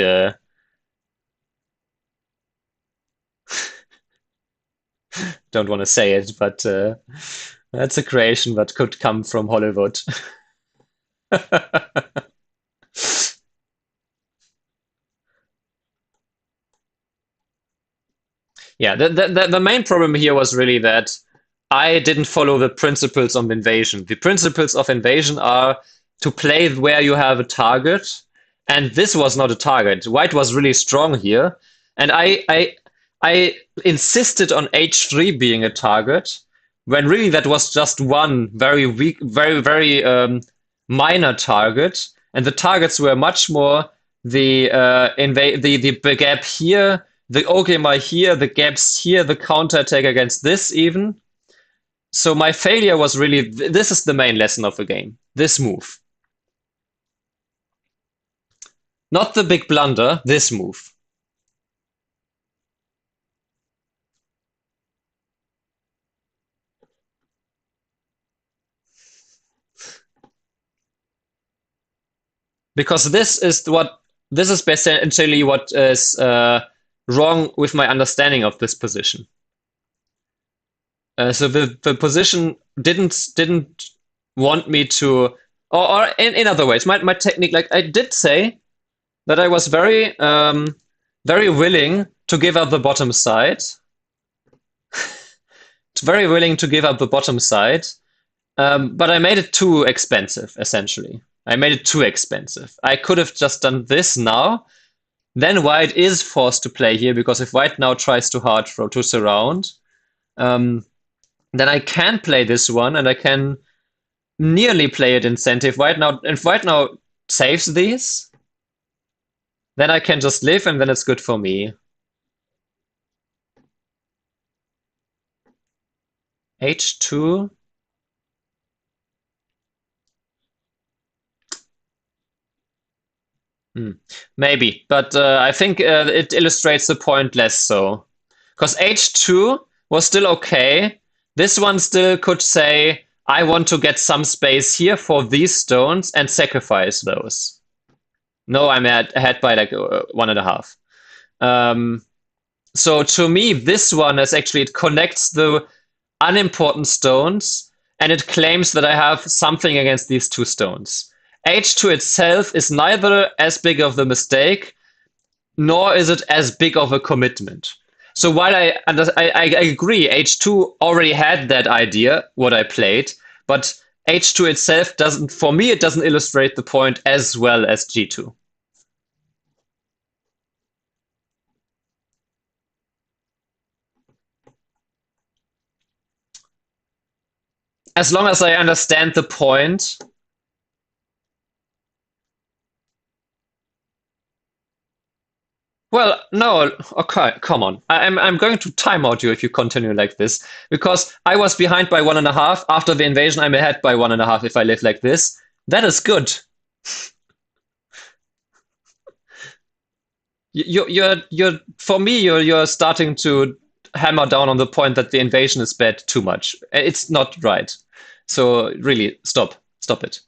don't want to say it, but that's a creation that could come from Hollywood. Yeah, the main problem here was really that I didn't follow the principles of invasion. The principles of invasion are to play where you have a target, and this was not a target. White was really strong here, and I insisted on h3 being a target, when really that was just one very weak, very minor target, and the targets were much more the gap here, the Ogema here, the gaps here, the counterattack against this even. So my failure was really, this is the main lesson of the game, this move. Not the big blunder, this move. Because this is essentially what is wrong with my understanding of this position. So the position didn't want me to, or in other ways, my technique, like I did say that I was very very willing to give up the bottom side, very willing to give up the bottom side, but I made it too expensive. Essentially, I made it too expensive. I could have just done this now. Then white is forced to play here, because if white now tries too hard to surround, then I can play this one, and I can nearly play it incentive. If white now saves these, then I can just live, and then it's good for me. h2. Maybe, but I think it illustrates the point less so. Because h2 was still okay. This one still could say, I want to get some space here for these stones and sacrifice those. No, I'm ahead by like 1.5. So to me, this one is actually, it connects the unimportant stones, and it claims that I have something against these two stones. h2 itself is neither as big of the mistake, nor is it as big of a commitment. So while I agree, h2 already had that idea, what I played, but h2 itself doesn't, for me, it doesn't illustrate the point as well as g2. As long as I understand the point. Well, no, okay, come on. I'm going to time out you if you continue like this, because I was behind by 1.5. After the invasion, I'm ahead by 1.5 if I live like this. That is good. For me, you're starting to hammer down on the point that the invasion is bad too much. It's not right. So really, stop it.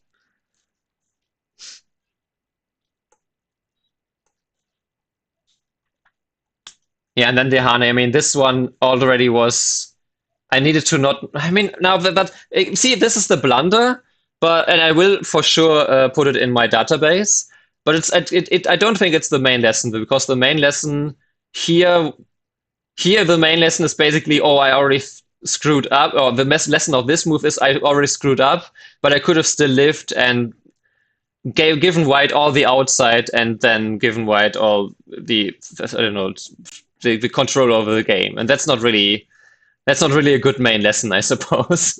Yeah, and then the Hane. I mean, this one already was. I needed to not. I mean, now that see, this is the blunder, and I will for sure put it in my database. But I don't think it's the main lesson, because the main lesson here the main lesson is basically, oh, I already screwed up, or the lesson of this move is I already screwed up, but I could have still lived and given white all the outside, and then given white all the, I don't know, the control over the game, and that's not really a good main lesson, I suppose.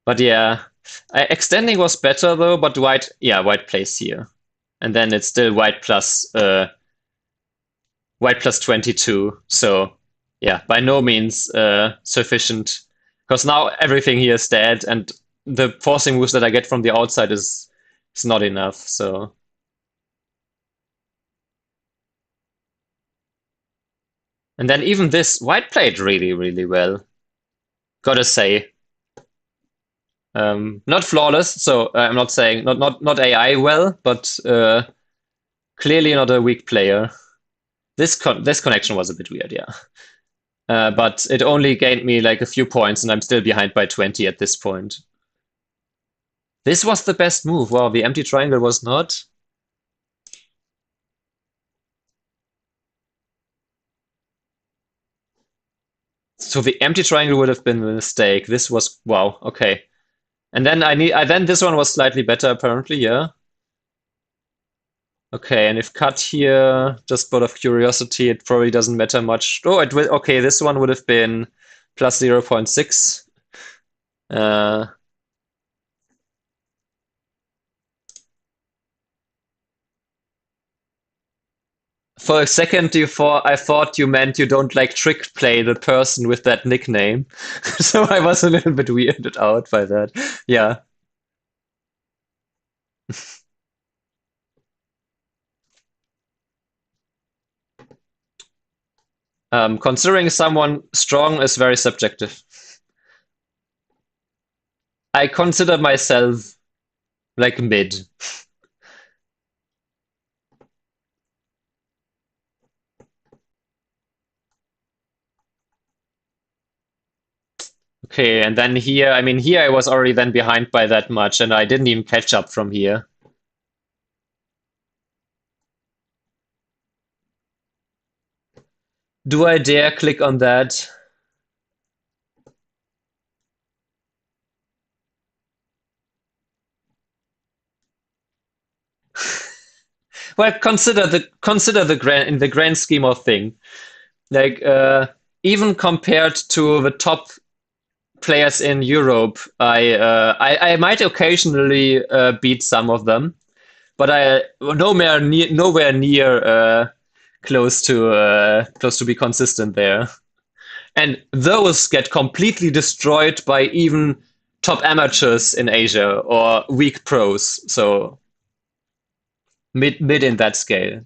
But yeah, extending was better though. But white plays here, and then it's still white plus 22. So yeah, by no means sufficient, because now everything here is dead, and the forcing moves that I get from the outside is not enough. So. And then even this, white played really, really well. Gotta say. Not flawless, so I'm not saying not AI well, but clearly not a weak player. This connection was a bit weird, yeah. But it only gained me like a few points, and I'm still behind by 20 at this point. This was the best move. Wow, the empty triangle was not. So the empty triangle would have been a mistake. This was wow. Okay, and then then this one was slightly better apparently. Yeah. Okay, and if cut here, just out of curiosity, it probably doesn't matter much. Oh, it will. Okay, this one would have been plus 0.6. Uh, for a second, I thought you meant you don't like trick play the person with that nickname, so I was a little bit weirded out by that. Yeah. Considering someone strong is very subjective. I consider myself like mid. Okay, and then here, I mean, here I was already then behind by that much, and I didn't even catch up from here. Do I dare click on that? Well, consider the grand in the grand scheme of thing. Like even compared to the top players in Europe, I might occasionally beat some of them, but I nowhere near close to be consistent there. And those get completely destroyed by even top amateurs in Asia or weak pros. So mid in that scale.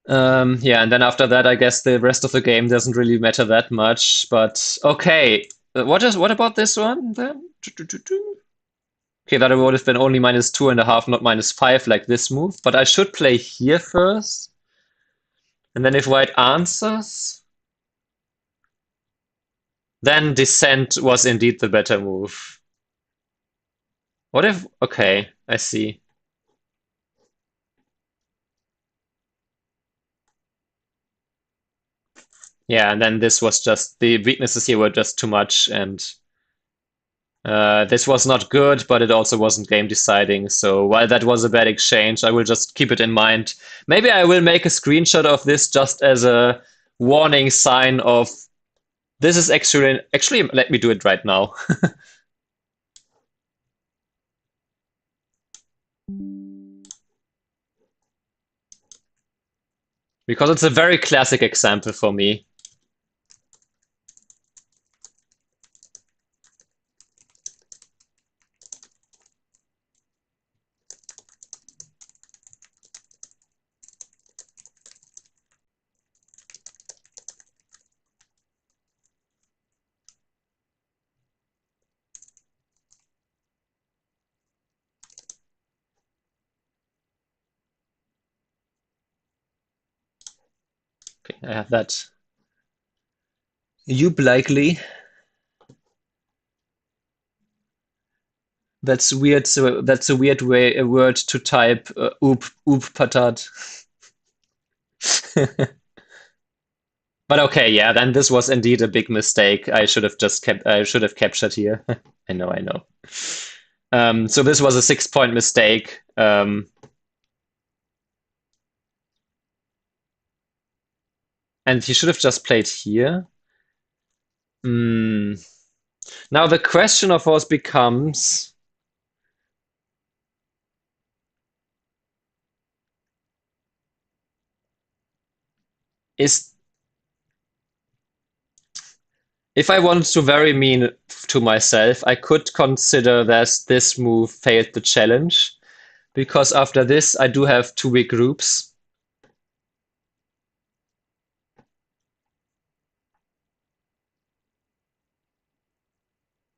Yeah, and then after that, I guess the rest of the game doesn't really matter that much. But okay, what about this one then? Okay, that would have been only -2.5, not -5 like this move. But I should play here first, and then if white answers, then descent was indeed the better move. What if? Okay, I see. Yeah, and then this was just the weaknesses here were just too much, and this was not good, but it also wasn't game deciding. So while that was a bad exchange, I will just keep it in mind. Maybe I will make a screenshot of this just as a warning sign of this is actually let me do it right now. Because it's a very classic example for me. Okay, I have that. You likely. That's weird. So that's a weird way a word to type oop patat. But okay, yeah, then this was indeed a big mistake. I should have captured here. I know, I know. So this was a 6-point mistake. And he should have just played here. Hmm. Now the question of course becomes, is if I wanted to very mean to myself, I could consider that this move failed the challenge because after this I do have two big groups.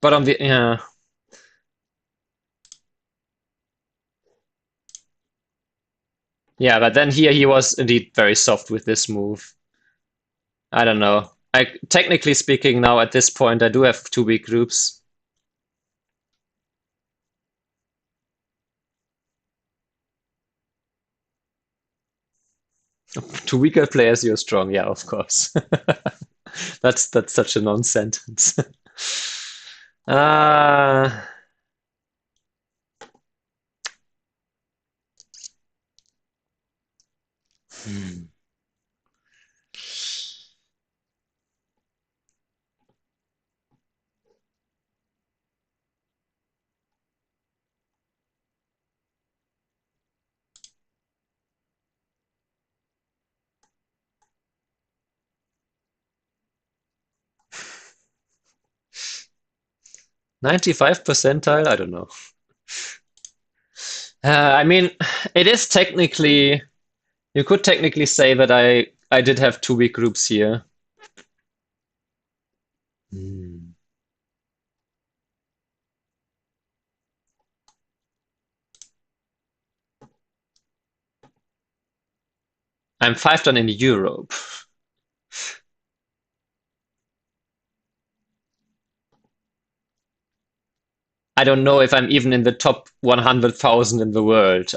But on the yeah, but then here he was indeed very soft with this move. I don't know. Technically speaking, now at this point, I do have two big groups. To weaker players, you're strong. Yeah, of course. That's such a non-sentence. Uh, hmm. 95 percentile? I don't know. I mean, it is technically, you could technically say that I did have two weak groups here. Hmm. I'm 5 done in Europe. I don't know if I'm even in the top 100,000 in the world.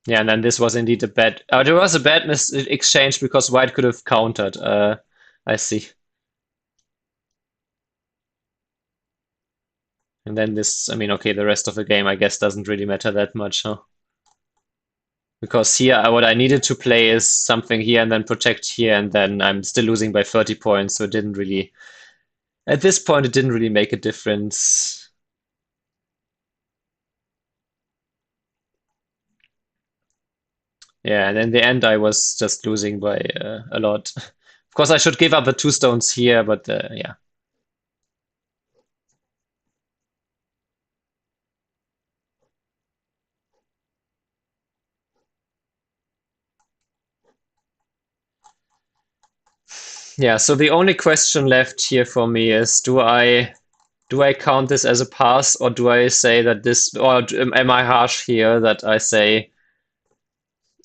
Yeah, and then this was indeed a bad. There was a bad mis exchange because White could have countered. I see. And then this, I mean, okay, the rest of the game, I guess, doesn't really matter that much, huh? Because here, what I needed to play is something here and then protect here, and then I'm still losing by 30 points, so it didn't really, at this point, it didn't really make a difference. Yeah, and in the end, I was just losing by a lot. Of course, I should give up the two stones here, but yeah. Yeah, so the only question left here for me is do I count this as a pass, or do I say that this, or am I harsh here that I say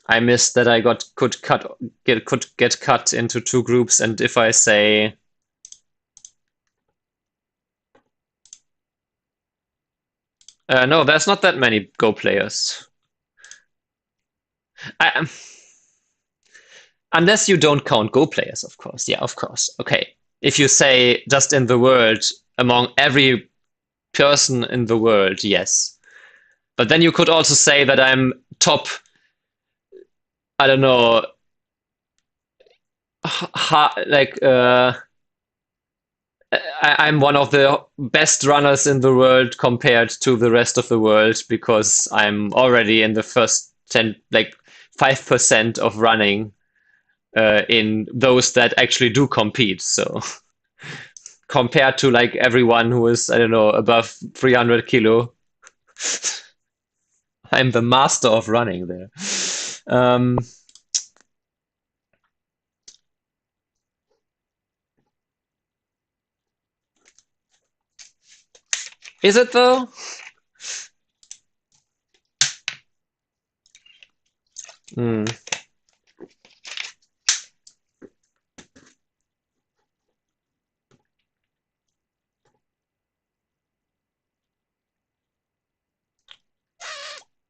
I missed that I could get cut into two groups, and if I say no, there's not that many Go players. I, unless you don't count Go players, of course. Yeah, of course. Okay. If you say just in the world, among every person in the world, yes. But then you could also say that I'm top, I don't know, like I'm one of the best runners in the world compared to the rest of the world because I'm already in the first 10, like 5% of running in those that actually do compete. So compared to like everyone who is, I don't know, above 300 kilo, I'm the master of running there. Um, is it though? Hmm.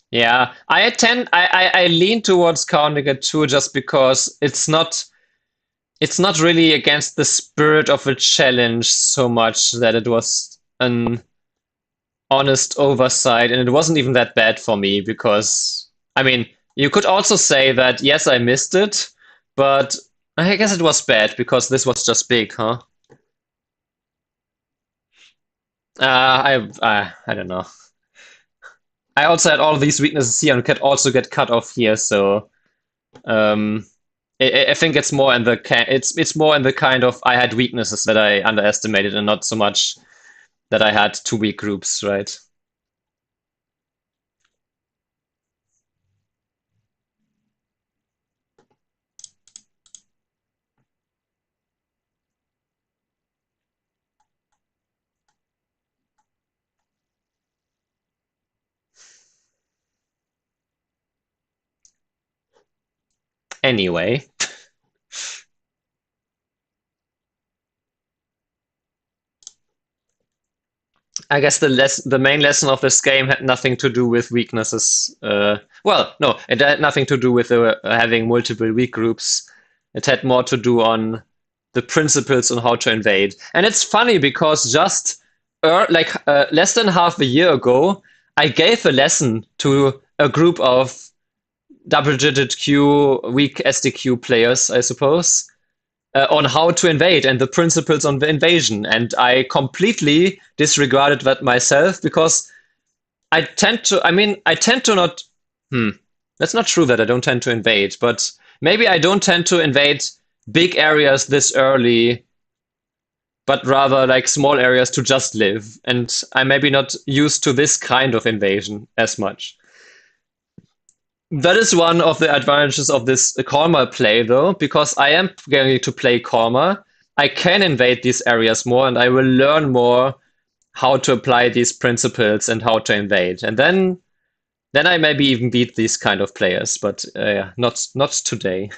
Yeah, I lean towards counting it too, just because it's not really against the spirit of a challenge so much that it was an honest oversight, and it wasn't even that bad for me because, I mean, you could also say that yes, I missed it, but I guess it was bad because this was just big, huh? I don't know. I also had all these weaknesses here and could also get cut off here, so um, I think it's more in the it's more in the kind of I had weaknesses that I underestimated and not so much that I had two weak groups, right? Anyway, I guess the main lesson of this game had nothing to do with weaknesses. Well, no, it had nothing to do with having multiple weak groups. It had more to do on the principles on how to invade. And it's funny because just less than half a year ago, I gave a lesson to a group of double-digit Q weak SDQ players, I suppose, on how to invade and the principles on the invasion. And I completely disregarded that myself because I tend to not, hmm, that's not true that I don't tend to invade, but maybe I don't tend to invade big areas this early, but rather like small areas to just live. And I'm maybe not used to this kind of invasion as much. That is one of the advantages of this Kalmar play, though, because I am going to play Kalmar. I can invade these areas more, and I will learn more how to apply these principles and how to invade. And then I maybe even beat these kind of players, but not today.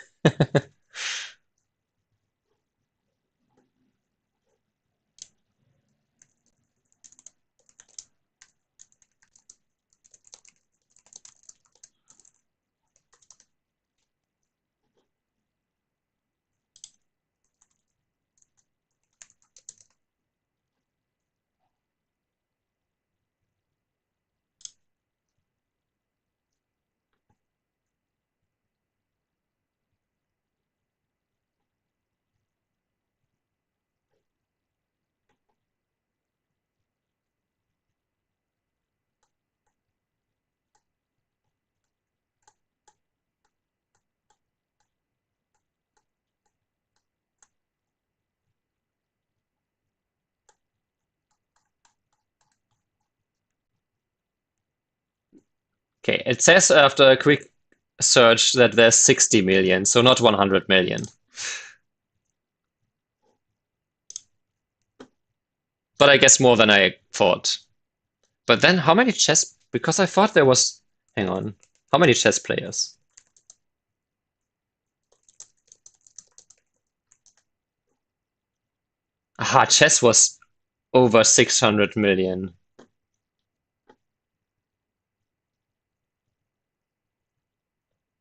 Okay, it says after a quick search that there's 60 million, so not 100 million. But I guess more than I thought. But then how many chess? Because I thought there was. Hang on. How many chess players? Aha, chess was over 600 million.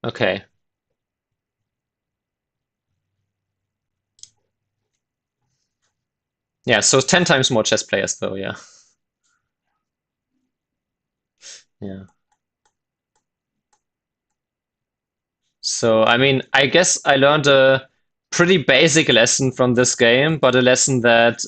Okay. Yeah, so 10 times more chess players, though, yeah. Yeah. So, I mean, I guess I learned a pretty basic lesson from this game, but a lesson that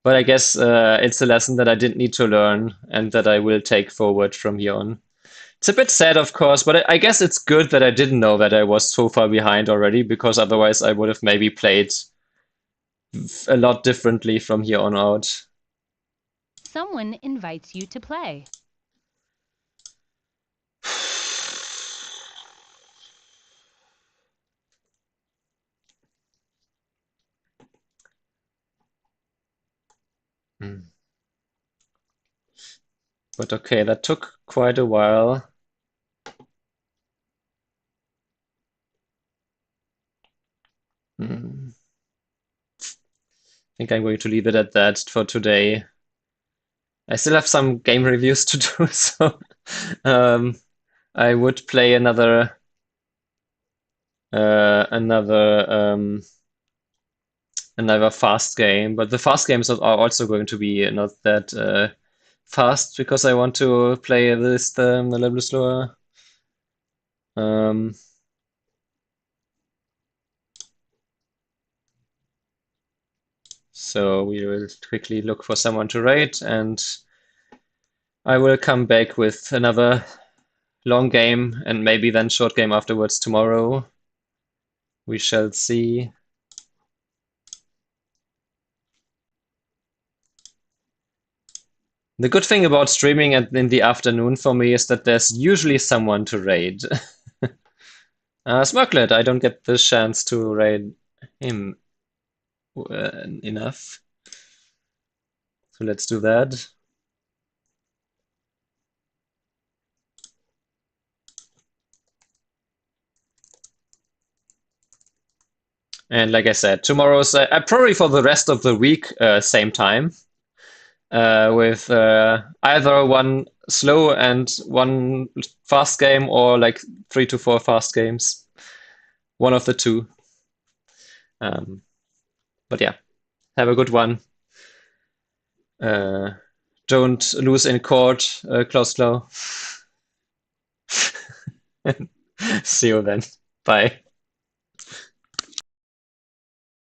but I guess it's a lesson that I didn't need to learn and that I will take forward from here on. It's a bit sad, of course, but I guess it's good that I didn't know that I was so far behind already, because otherwise I would have maybe played a lot differently from here on out. Someone invites you to play. Hmm. But okay, that took quite a while. Hmm. I think I'm going to leave it at that for today. I still have some game reviews to do, so um, I would play another fast game, but the fast games are also going to be not that fast because I want to play this a little bit slower. Um, so we will quickly look for someone to raid, and I will come back with another long game and maybe then short game afterwards tomorrow. We shall see. The good thing about streaming in the afternoon for me is that there's usually someone to raid. Smirklet, I don't get the chance to raid him enough. So let's do that. And like I said, tomorrow's probably for the rest of the week, same time, with either one slow and one fast game, or like 3 to 4 fast games. One of the two. Um, but yeah, have a good one. Uh, don't lose in court, Klaus Klau. See you then. Bye.